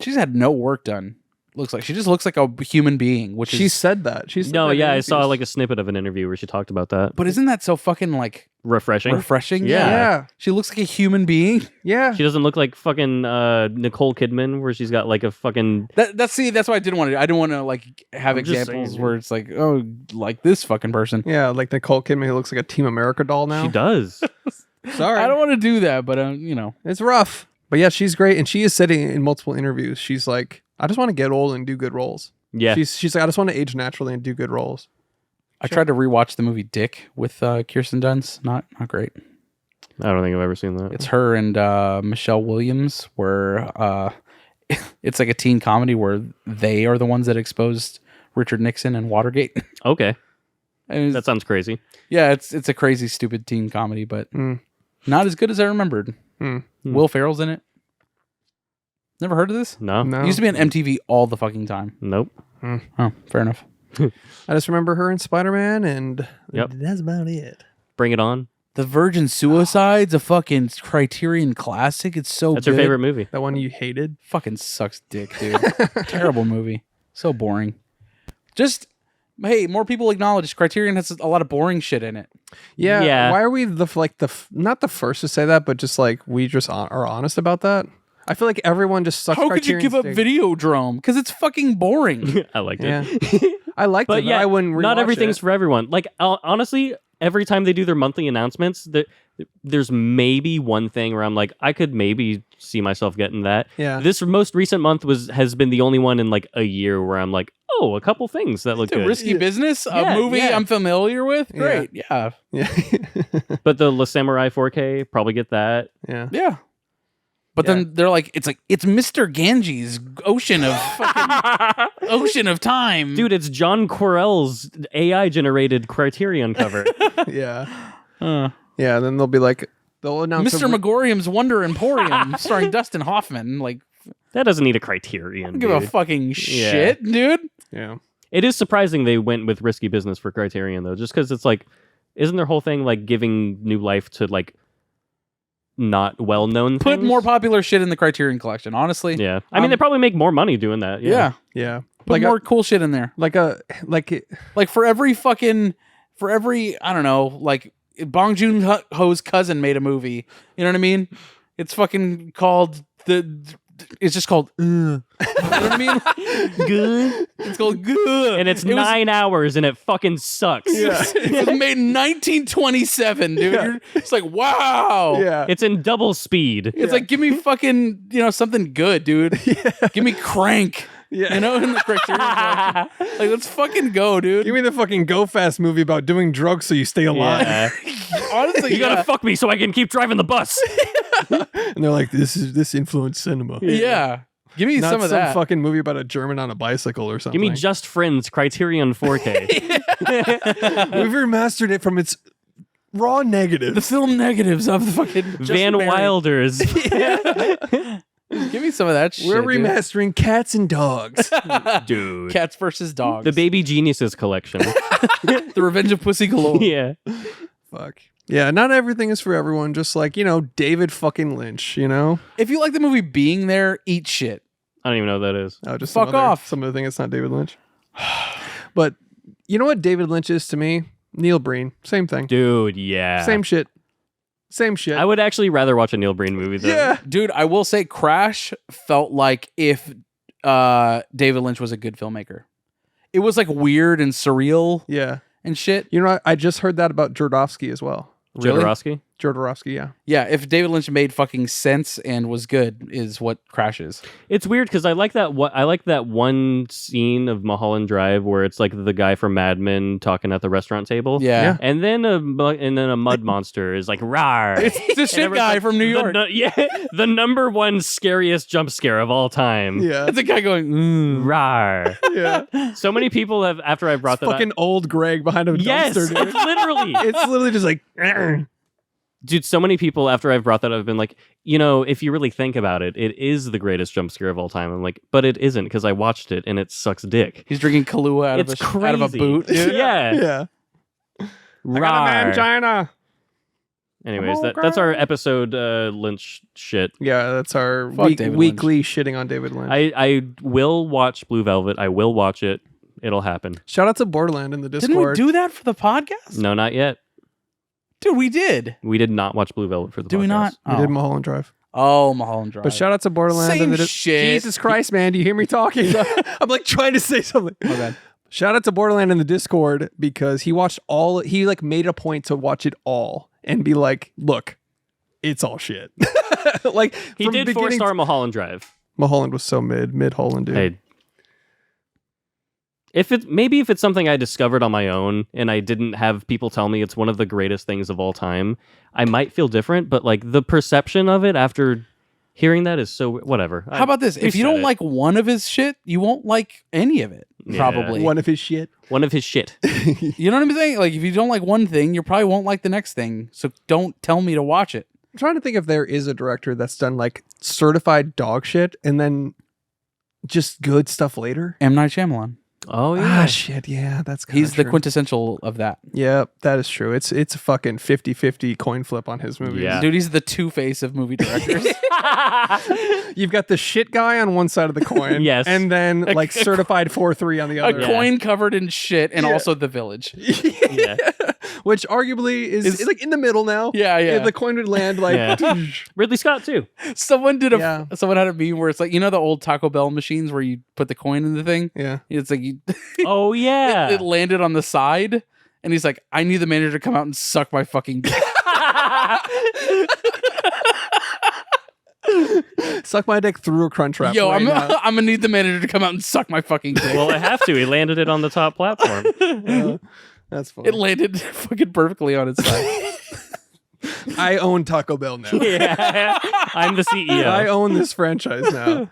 she's had no work done. Looks like she just looks like a human being, which She is said that. She said No, that in yeah, I saw interviews. like a snippet of an interview where she talked about that. But isn't that so fucking like Refreshing. refreshing? Yeah. Yeah. She looks like a human being. Yeah. She doesn't look like fucking Nicole Kidman, where she's got like a fucking. That's why I didn't want to. I didn't want to like have I'm just examples saying, where it's like, oh, like this fucking person. Yeah, like Nicole Kidman who looks like a Team America doll now. She does. Sorry. I don't want to do that, but you know, It's rough. But yeah, she's great. And she is sitting in multiple interviews. She's like, I just want to get old and do good roles. Yeah. She's like, I just want to age naturally and do good roles. I tried to rewatch the movie Dick with Kirsten Dunst. Not great. I don't think I've ever seen that. It's her and Michelle Williams, where it's like a teen comedy where they are the ones that exposed Richard Nixon and Watergate. Okay. And That sounds crazy. yeah, it's a crazy, stupid teen comedy, but not as good as I remembered. Will Ferrell's in it. Never heard of this? No. No. It used to be on MTV all the fucking time. Nope. Oh, fair enough. I just remember her in Spider-Man, and Yep. that's about it. Bring it on. The Virgin Suicide's a fucking Criterion classic. It's so That's good. her favorite movie. That one you hated? Fucking sucks dick, dude. Terrible movie. So boring. Just, hey, more people acknowledge Criterion has a lot of boring shit in it. Yeah. Yeah. Why are we not the first to say that, but just like we just are honest about that? I feel like everyone just sucks. How could you give up Criterion's Videodrome? Because it's fucking boring. I liked dick. it. Yeah. I liked But it, but yeah, I wouldn't rewatch not everything's it. for everyone. Like, honestly, every time they do their monthly announcements, there's maybe one thing where I'm like, I could maybe see myself getting that. Yeah. This most recent month has been the only one in like a year where I'm like, oh, a couple things that look It's a good. Risky Business, a Yeah, movie yeah. I'm familiar with. Great. Yeah. Yeah. But the La Samurai 4K, probably get that. Yeah. Yeah. But then they're like, it's Mr. Ganges' ocean of time. Dude, it's John Corell's AI generated Criterion cover. Yeah. Yeah. And then they'll be like, they'll announce Mr. Megorium's Wonder Emporium, starring Dustin Hoffman. Like, That doesn't need a Criterion. I don't give a dude. fucking shit, dude. Yeah. It is surprising they went with Risky Business for Criterion though, just because it's like, isn't their whole thing like giving new life to like not well-known Put things? more popular shit in the Criterion collection, honestly. Yeah. I mean, they probably make more money doing that. Yeah. Yeah. Put Like more cool shit in there. like For every, I don't know, like Bong Joon-ho's cousin made a movie. You know what I mean? It's fucking called it's just called you know what I mean? Good. It's called Good. And it's 9 hours and it fucking sucks. Yeah. It was made in 1927, dude. Yeah. It's like, wow. Yeah. It's in double speed. It's like, give me fucking, something good, dude. Give me Crank. Yeah. In the Criterion collection. Like, let's fucking go, dude. Give me the fucking Go Fast movie about doing drugs so you stay alive. Yeah. Honestly, You gotta fuck me so I can keep driving the bus. And they're like, this influenced cinema. Yeah. Give me Not some of that. fucking movie about a German on a bicycle or something. Give me Just Friends Criterion 4K. We've remastered it from its raw negative. The film negatives of the fucking Van Justin Barry. Wilders. Give me some of that shit. We're dude. remastering Cats and Dogs. Dude. Cats versus Dogs. The Baby Geniuses collection. The Revenge of Pussy Galore. Yeah. Fuck. Yeah, not everything is for everyone. Just like, David fucking Lynch, If you like the movie Being There, eat shit. I don't even know what that is. Oh, just Fuck off. Some other thing it's not David Lynch. But you know what David Lynch is to me? Neil Breen. Same thing. Dude, yeah. Same shit. Same shit. I would actually rather watch a Neil Breen movie though. Yeah. Dude, I will say Crash felt like if David Lynch was a good filmmaker. It was like weird and surreal Yeah. and shit. I just heard that about Jodorowsky as well. Really? Jodorowsky? Jodorowsky, yeah. Yeah, if David Lynch made fucking sense and was good, is what Crash is. It's weird because I like that one scene of Mulholland Drive where it's like the guy from Mad Men talking at the restaurant table. Yeah. And then a mud monster is like rawr. It's the And shit everyone's guy like, from New York. the number one scariest jump scare of all time. Yeah. It's a guy going, Rawr. Yeah. So many people have, after I brought that Fucking old Greg behind a Yes, dumpster, dude. it's literally. It's literally just like, Dude, so many people after I've brought that up have been like, if you really think about it, it is the greatest jump scare of all time. I'm like, but it isn't because I watched it and it sucks dick. he's drinking Kahlua out of a boot, dude. Yeah. yeah. Rawr. China. Anyways, that's our episode Lynch shit. Yeah, that's our Fuck David weekly shitting on David Lynch. I will watch Blue Velvet. I will watch it. It'll happen. Shout out to Borderland in the Didn't we Discord. do that for the podcast? No, not yet. Dude, we did. We did not watch Blue Velvet for the podcast. Do we not? We did Mulholland Drive. Oh, Mulholland Drive. But shout out to Borderland Same in the shit. Jesus Christ, man, do you hear me talking? I'm like trying to say something. My bad. Shout out to Borderland in the Discord because he watched he like made a point to watch it all and be like, look, it's all shit. Like He from did beginning 4-star Mulholland Drive. Mulholland was so mid Holland, dude. Hey, If it's something I discovered on my own and I didn't have people tell me it's one of the greatest things of all time, I might feel different. But like the perception of it after hearing that is so whatever. How about this? If you don't like one of his shit, you won't like any of it. Probably one of his shit. One of his shit. You know what I'm saying? Like if you don't like one thing, you probably won't like the next thing. So don't tell me to watch it. I'm trying to think if there is a director that's done like certified dog shit and then just good stuff later. M. Night Shyamalan. Oh yeah. Shit. Yeah, that's he's true. the quintessential of that. Yeah, that is true. It's a fucking 50-50 coin flip on his movies. Yeah. Dude, he's the Two-Face of movie directors. You've got the shit guy on one side of the coin. Yes. And then like certified 4-3 on the other. A coin covered in shit and also The Village. Yeah. Which arguably is like in the middle now. Yeah. The coin would land like Ridley Scott too. Someone had a meme where it's like, you know the old Taco Bell machines where you put the coin in the thing? Yeah. It's like you Oh yeah. it landed on the side and he's like, I need the manager to come out and suck my fucking dick. Suck my dick through a crunch wrap. Yo, right now. I'm gonna need the manager to come out and suck my fucking dick. Well, I have to. He landed it on the top platform. That's funny. It landed fucking perfectly on its side. I own Taco Bell now. Yeah. I'm the CEO. I own this franchise now.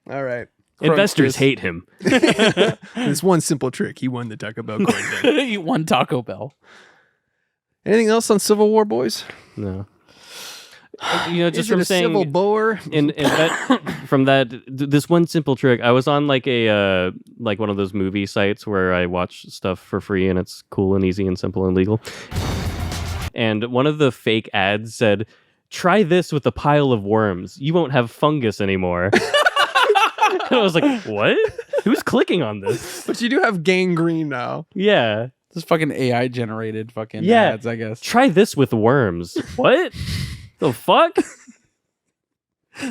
All right. Investors hate him. There's one simple trick. He won the Taco Bell coin thing. He won Taco Bell. Anything else on Civil War, boys? No. You know, just Is from it a saying Civil War? in that from that this one simple trick. I was on like a like one of those movie sites where I watch stuff for free and it's cool and easy and simple and legal. And one of the fake ads said, "Try this with a pile of worms. You won't have fungus anymore." And I was like, what? Who's clicking on this? But you do have gangrene now. Yeah. This fucking AI generated fucking ads, I guess. Try this with worms. What? The fuck?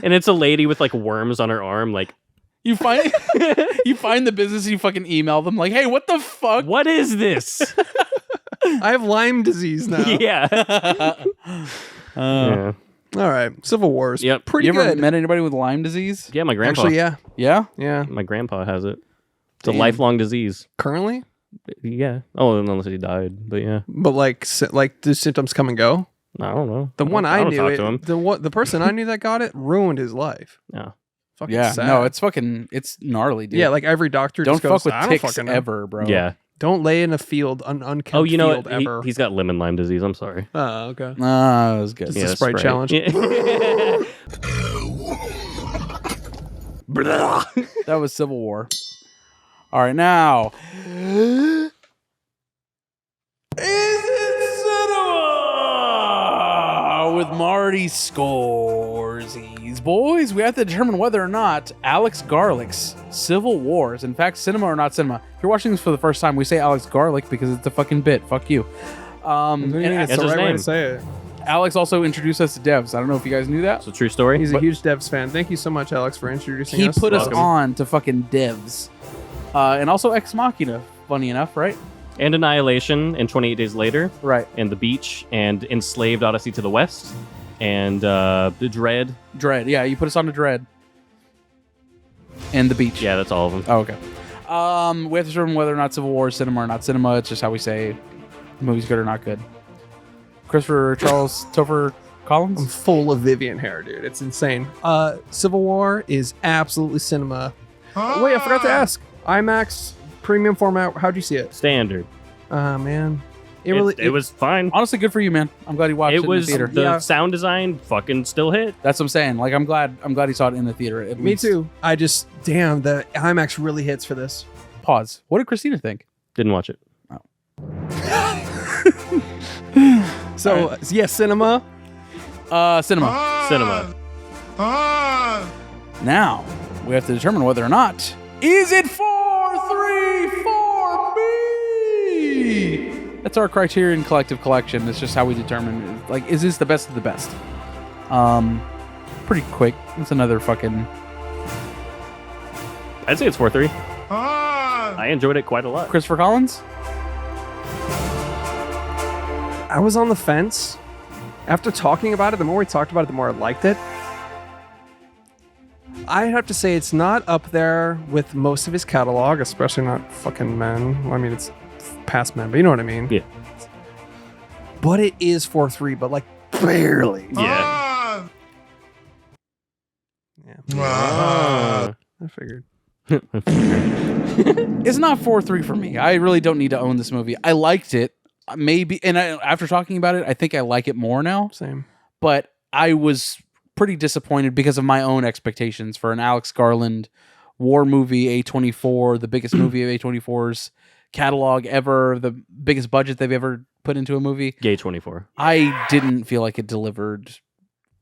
And it's a lady with like worms on her arm. Like, you find the business and you fucking email them like, hey, what the fuck? What is this? I have Lyme disease now. Yeah. Yeah. All right. Civil War is pretty you ever good. met anybody with Lyme disease? Yeah, my grandpa. Actually, yeah. Yeah? Yeah. My grandpa has it. It's a Damn. lifelong disease. Currently? Yeah. Oh, unless he died. But yeah. But like do symptoms come and go? I don't know. The one I don't knew, talk to him. the person I knew that got it ruined his life. Yeah. Fucking Yeah. sad. No, it's gnarly, dude. Yeah, like every doctor don't just goes, fuck with I don't ticks fucking know. ever, bro. Yeah. Don't lay in a field, unkempt Oh, you know field what? ever. He's got lemon Lyme disease. I'm sorry. Oh, okay. That was good. Just Yeah, a Sprite challenge. Yeah. That was Civil War. All right, now. Is it cinema? With Marty Scorsese's boys, we have to determine whether or not Alex Garlick's Civil War is in fact cinema or not cinema. If you're watching this for the first time, we say Alex Garlick because it's a fucking bit. Fuck you. And That's the his right way name. to say it. Alex also introduced us to devs. I don't know if you guys knew that. It's a true story. He's a huge Devs fan. Thank you so much, Alex, for introducing He us. put us Welcome. on to fucking devs. And also Ex Machina, funny enough, right? And Annihilation and 28 Days Later. Right. And The Beach and Enslaved Odyssey to the West. And The Dread. Dread. Yeah, you put us on to Dread. And The Beach. Yeah, that's all of them. Oh, okay. We have to determine whether or not Civil War is cinema or not cinema. It's just how we say the movie's good or not good. Christopher Charles Topher Collins? I'm full of Vivian hair, dude. It's insane. Civil War is absolutely cinema. Wait, I forgot to ask. IMAX premium format. How'd you see it? Standard. Man, It was fine. Honestly, good for you, man. I'm glad you watched it, It was in the theater. the sound design fucking still hit. That's what I'm saying. Like, I'm glad he saw it in the theater. At Me least. too. I just the IMAX really hits for this. Pause. What did Christina think? Didn't watch it. So yeah, cinema. Cinema. Cinema. Now, we have to determine whether or not is it 4-3-4-B? That's our Criterion Collective collection. It's just how we determine, like, is this the best of the best? Pretty quick. It's another fucking... I'd say it's 4-3. I enjoyed it quite a lot. Christopher Collins? I was on the fence. After talking about it, the more we talked about it, the more I liked it. I have to say it's not up there with most of his catalog, especially not fucking Men. Well, I mean, it's past Men, but you know what I mean. Yeah. But it is 4-3, but like barely. Yeah. I figured. It's not 4-3 for me. I really don't need to own this movie. I liked it. Maybe, and after talking about it, I think I like it more now. Same. But I was pretty disappointed because of my own expectations for an Alex Garland war movie, A24, the biggest movie of A24's catalog ever, the biggest budget they've ever put into a movie. Gay 24. I didn't feel like it delivered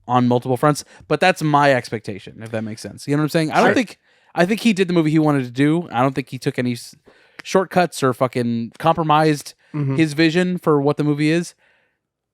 on multiple fronts, but that's my expectation, if that makes sense. You know what I'm saying? I think he did the movie he wanted to do. I don't think he took any shortcuts or fucking compromised his vision for what the movie is.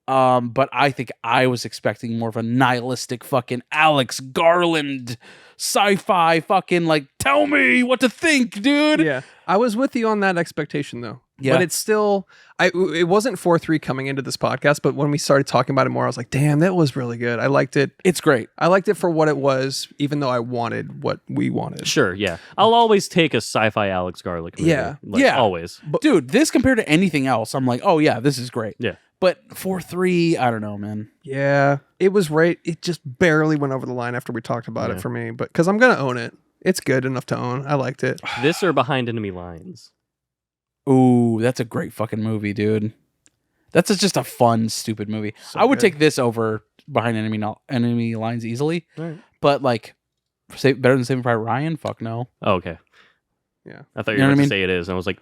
But I think I was expecting more of a nihilistic fucking Alex Garland sci-fi fucking like, tell me what to think, dude. Yeah. I was with you on that expectation though. Yeah. But it's still, it wasn't 4-3 coming into this podcast, but when we started talking about it more, I was like, damn, that was really good. I liked it. It's great. I liked it for what it was, even though I wanted what we wanted. Sure, yeah. I'll always take a sci-fi Alex Garland movie. Yeah. Like, Yeah. always. But, dude, this compared to anything else, I'm like, oh yeah, this is great. Yeah. But 4-3, I don't know, man. Yeah. It was right. It just barely went over the line after we talked about it for me, but because I'm going to own it. It's good enough to own. I liked it. This or Behind Enemy Lines? Ooh, that's a great fucking movie, dude. That's just a fun, stupid movie. So I would good. take this over Behind Enemy Lines easily. Right. But like, better than Saving Private Ryan? Fuck no. Oh, okay. Yeah. I thought you You know were what I going mean? to say it is, and I was like,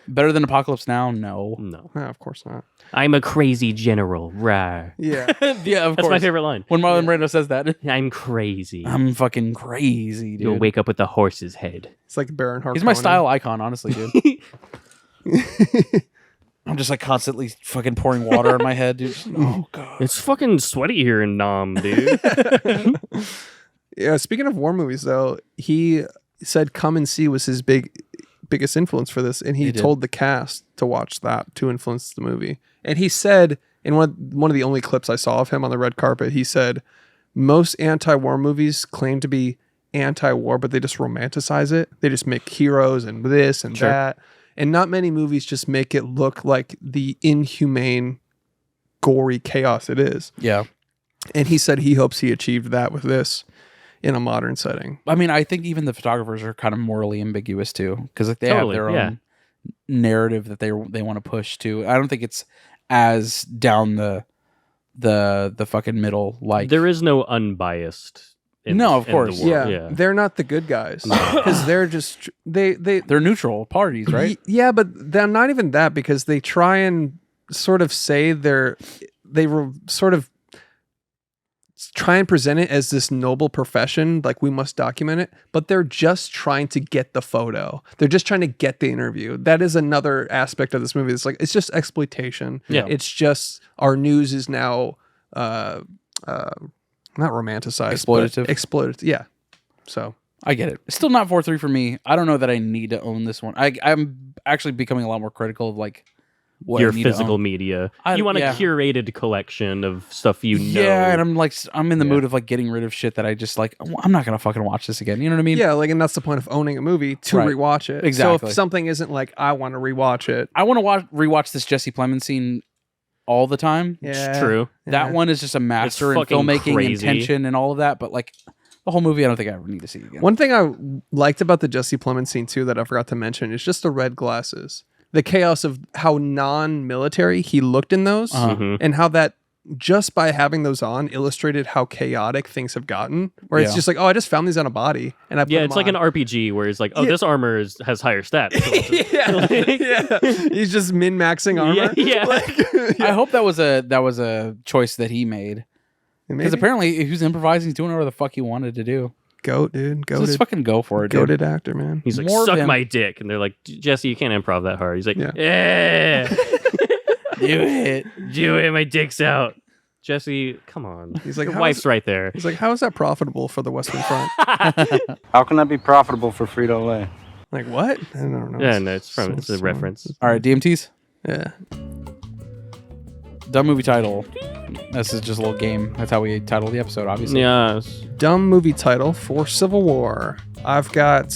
Better than Apocalypse Now? No. no. No, of course not. I'm a crazy general. Rawr. Yeah. Yeah, of That's course. my favorite line. When Marlon Brando says that, I'm crazy. I'm fucking crazy, dude. You'll wake up with a horse's head. It's like Baron Harkonnen. He's my style icon, honestly, dude. I'm just like constantly fucking pouring water in my head, dude. Oh god. It's fucking sweaty here in Nam, dude. Yeah, speaking of war movies, though, he said Come and See was his biggest influence for this, and he He did. told the cast to watch that to influence the movie. And he said, in one of the only clips I saw of him on the red carpet, he said, most anti-war movies claim to be anti-war, but they just romanticize it. They just make heroes and this and Sure. that. And not many movies just make it look like the inhumane, gory chaos it is. Yeah. And he said he hopes he achieved that with this in a modern setting. I mean, I think even the photographers are kind of morally ambiguous too, because like they Totally, have their yeah. own narrative that they want to push too. I don't think it's as down the fucking middle like There is no unbiased. No, of in course. the world. Yeah, they're not the good guys because they're just they're neutral parties, right? Yeah, but they're not even that because they try and sort of say sort of try and present it as this noble profession, like we must document it, but they're just trying to get the photo. They're just trying to get the interview. That is another aspect of this movie. It's like it's just exploitation. Yeah. It's just our news is now not romanticized, Exploitative. but exploitative. Yeah. So I get it. It's still not 4-3 for me. I don't know that I need to own this one. I'm actually becoming a lot more critical of like what Your I need to physical own. media. I- You want a yeah. curated collection of stuff you know. Yeah, and I'm in the Yeah. mood of like getting rid of shit that I just like. I'm not gonna fucking watch this again. You know what I mean? yeah, like, and that's the point of owning a movie to Right. rewatch it. So Exactly. if something isn't like I want to rewatch it, I want to rewatch this Jesse Plemons scene all the time. yeah, True. That one is just a master in fucking filmmaking crazy. and tension and all of that. But like the whole movie, I don't think I ever need to see again. One thing I liked about the Jesse Plemons scene too that I forgot to mention is just the red glasses. The chaos of how non-military he looked in those, Mhm. and how that just by having those on illustrated how chaotic things have gotten. Where it's Yeah. just like, oh, I just found these on a body, and I put Yeah, them it's like on. an RPG where it's like, oh, Yeah. this armor has higher stats. yeah, he's just min-maxing armor. Yeah. Like, I hope that was a choice that he made because maybe. apparently he was improvising, he's doing whatever the fuck he wanted to do. Goat, dude, So just fucking go for it, dude. goated actor, man. He's like, More of suck him. my dick. And they're like, Jesse, you can't improv that hard. He's like, Yeah. yeah. Do it. Do it. My dick's out. Jesse, come on. He's like, your "How wife's is- right there. He's like, how is that profitable for the Western Front? How can that be profitable for Frito-Lay? Like, what? I don't know. Yeah, no, it's a so- reference. All right, DMTs. Yeah. Dumb movie title. This is just a little game. That's how we title the episode, obviously. Yes. Dumb movie title for Civil War. I've got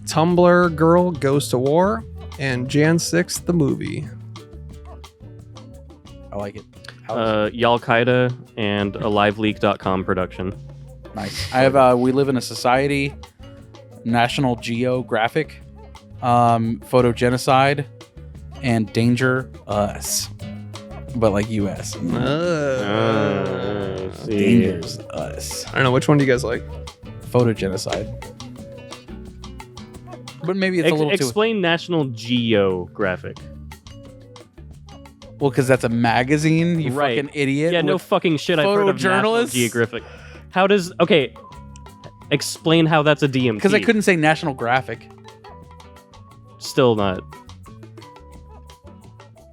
Tumblr Girl Goes to War and Jan 6th the movie. I like it. Al-Qaeda and a liveleak.com production. Nice. I have We Live in a Society, National Geographic, Photogenocide, and Danger Us. But like US. Danger's Us. I don't know. Which one do you guys like? Photogenocide. But maybe it's a little too... Explain National Geographic. Well, because that's a magazine, you Right. fucking idiot. Yeah, no with fucking shit. I've heard of National photojournalists? Geographic. How does... Okay. Explain how that's a DMT. Because I couldn't say National Graphic. Still not.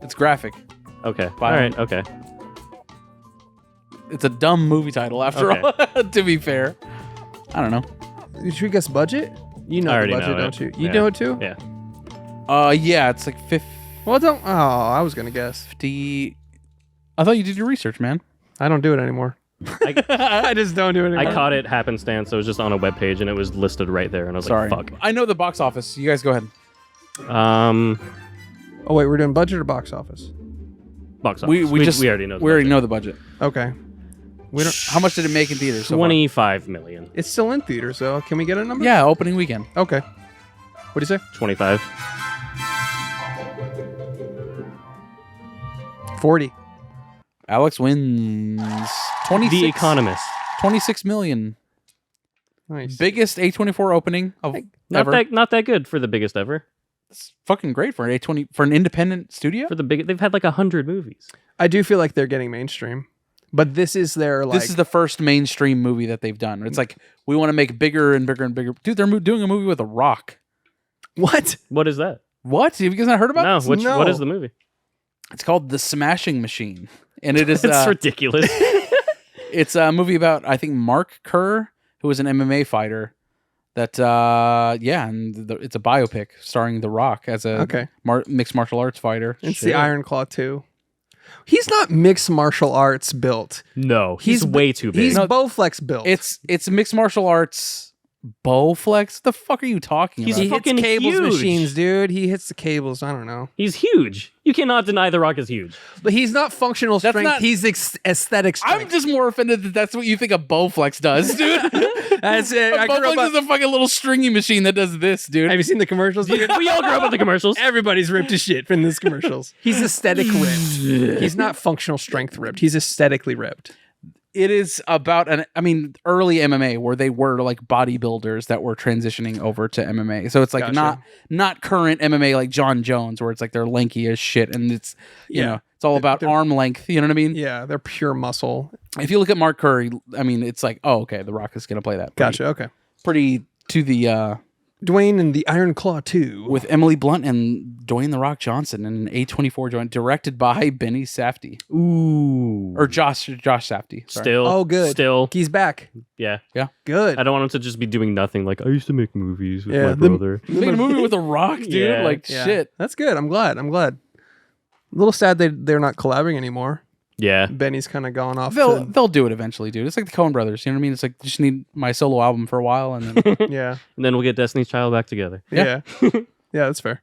It's graphic. Okay. Fine. All right. Okay. It's a dumb movie title, after Okay. all, to be fair. I don't know. Should we guess budget? You I know the already budget, know it. don't you? You Yeah. know it too? Yeah. Yeah, it's like Well, don't. Oh, I was gonna guess. 50... I thought you did your research, man. I don't do it anymore. I just don't do it anymore. I caught it happenstance. It was just on a webpage and it was listed right there. And I was Sorry. like, fuck. I know the box office. You guys go ahead. Oh wait, we're doing budget or box office? Box office. We already know. We already know the budget. Okay. We don't. How much did it make in theaters? So far? 25 million. It's still in theaters, though. Can we get a number? Yeah, opening weekend. Okay. What do you say? 25. 40. Alex wins 26. The Economist. 26 million. Nice. Biggest A24 opening of Not ever. not that good for the biggest ever. It's fucking great for an A20 for an independent studio. For the big, they've had like 100 movies. I do feel like they're getting mainstream, but this is their like. This is the first mainstream movie that they've done. It's like we want to make bigger and bigger and bigger. Dude, they're doing a movie with a rock. What? What is that? What? Have you guys not heard about No. this? What is the movie? It's called The Smashing Machine, and it is. It's ridiculous. It's a movie about, I think, Mark Kerr, who was an MMA fighter. That and it's a biopic starring The Rock as a mixed martial arts fighter. It's the Iron Claw 2. He's not mixed martial arts built. No, he's way too big. He's Bowflex built. It's mixed martial arts. Bowflex? The fuck are you talking about? He fucking hits cables huge. machines, dude. He hits the cables. I don't know. He's huge. You cannot deny The Rock is huge. But he's not functional strength. not- He's aesthetic strength. I'm just more offended that that's what you think a Bowflex does, dude. That's it. I grew up Bowflex is a fucking little stringy machine that does this, dude. Have you seen the commercials? We all grew up with the commercials. Everybody's ripped as shit from these commercials. He's aesthetic ripped. He's not functional strength ripped. He's aesthetically ripped. It is about early MMA where they were like bodybuilders that were transitioning over to MMA. So it's like Gotcha. not current MMA like John Jones where it's like they're lanky as shit and it's you know it's all about arm length. You know what I mean? Yeah, they're pure muscle. If you look at Mark Curry, I mean it's like okay, The Rock is gonna play that. Gotcha. Okay. Pretty to the Dwayne and the Iron Claw 2 with Emily Blunt and Dwayne The Rock Johnson and an A24 joint directed by Benny Safdie. Ooh. Or Josh Safdie. Sorry. Still. Oh, good. Still. He's back. Yeah. Good. I don't want him to just be doing nothing. Like I used to make movies with Yeah, my brother. You made a movie with The Rock, dude. Yeah. Like Yeah. shit. That's good. I'm glad. A little sad they're not collaborating anymore. Yeah. Benny's kind of gone off. They'll do it eventually, dude. It's like the Coen brothers. You know what I mean? It's like just need my solo album for a while, and then Yeah. And then we'll get Destiny's Child back together. Yeah. Yeah, that's fair.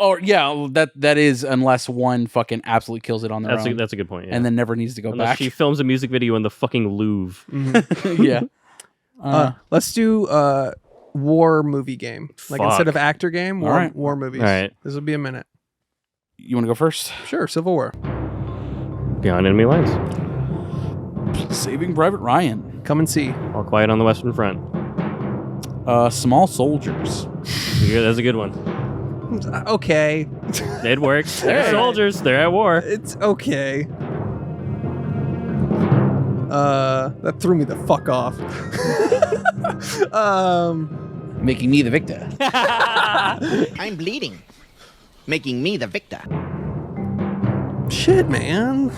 oh yeah, that is unless one fucking absolutely kills it on their own, That's a good point. Yeah. and then never needs to go Unless back. she films a music video in the fucking Louvre. yeah. Let's do war movie game. Like Fuck. instead of actor game, war, All right. war movies. All right. This will be a minute. You want to go first? Sure, Civil War. Beyond Enemy Lines. Saving Private Ryan. Come and see. All Quiet on the Western Front. Small Soldiers. Yeah, that's a good one. Okay. It works. They're soldiers. They're at war. It's okay. That threw me the fuck off. Making me the victor. I'm bleeding, making me the victor. Shit, man.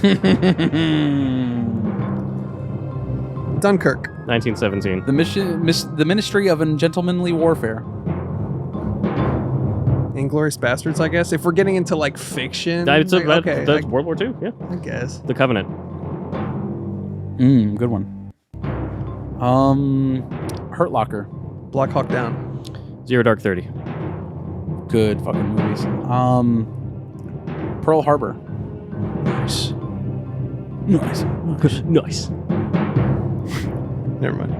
Dunkirk. 1917. The Ministry of Ungentlemanly Warfare. Inglourious Bastards, I guess. If we're getting into like fiction, That's okay, World War II. Yeah, I guess. The Covenant. Good one. Hurt Locker. Black Hawk Down. Zero Dark 30. Good fucking movies. Pearl Harbor. Nice. Nice. Never mind.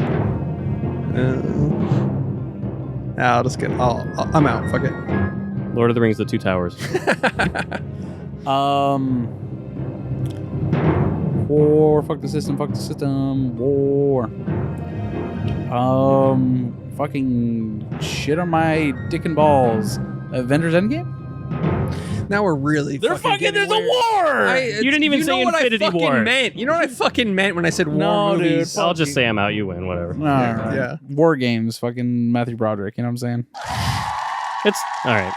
I'll just get. I'm out. Fuck it. Lord of the Rings: The Two Towers. War. Fuck the system. War. Fucking shit on my dick and balls. Avengers Endgame? Now we're really. There's a war! You didn't even say Infinity War. Meant. You know what I fucking meant when I said war movies? Dude, I'll just say I'm out. You win. Whatever. All right. Yeah. War Games. Fucking Matthew Broderick. You know what I'm saying? It's all right.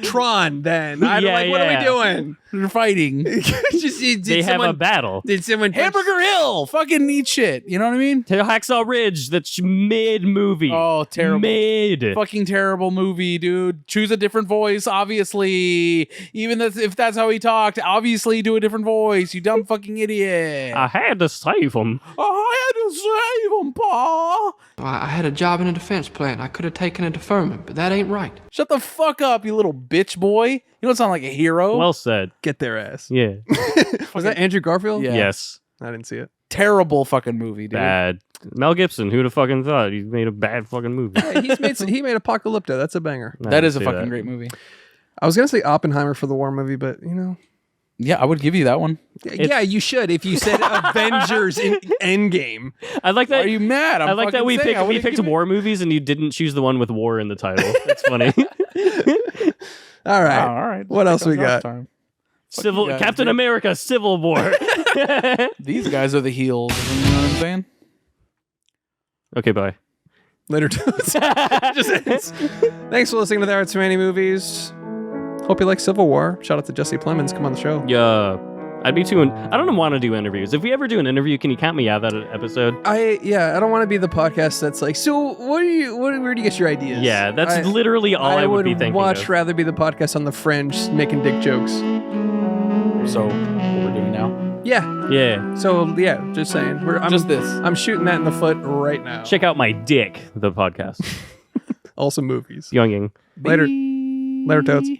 Tron. Then what are we doing? They're fighting. They have a battle. Did someone Hamburger Hill. Fucking eat shit. You know what I mean? Hacksaw Ridge. That's mid movie. Oh, terrible. Mid. Fucking terrible movie, dude. Choose a different voice, obviously. Even if that's how he talked, obviously do a different voice, you dumb fucking idiot. I had to save him. Pa. I had a job in a defense plant. I could have taken a deferment, but that ain't right. Shut the fuck up, you little bitch boy. You don't sound like a hero. Well said. Get their ass. Yeah. Was that Andrew Garfield? Yeah. Yes. I didn't see it. Terrible fucking movie, dude. Bad. Mel Gibson. Who'd have fucking thought he made a bad fucking movie? Yeah, he made Apocalypto. That's a banger. That is a fucking great movie. I was gonna say Oppenheimer for the war movie, but you know. Yeah, I would give you that one. Yeah, you should if you said Avengers in Endgame. I like that. Why are you mad? I like that we picked war movies and you didn't choose the one with war in the title. That's funny. All right. All right. What else we got? Captain America Civil War. These guys are the heels. You know what I'm saying? Okay, bye. Later, dudes. Just ends. Thanks for listening to the Arts Many Movies. Hope you like Civil War. Shout out to Jesse Plemons. Come on the show. Yeah. I'd be too. I don't want to do interviews. If we ever do an interview, can you count me out of that episode? I don't want to be the podcast that's like, so where do you get your ideas? Yeah, that's literally all I would be thinking. I would much rather be the podcast on the fringe making dick jokes. So what we're doing now? Yeah. Yeah. So yeah, just saying. I'm shooting that in the foot right now. Check out my dick, the podcast. Also movies. Younging. Later toads.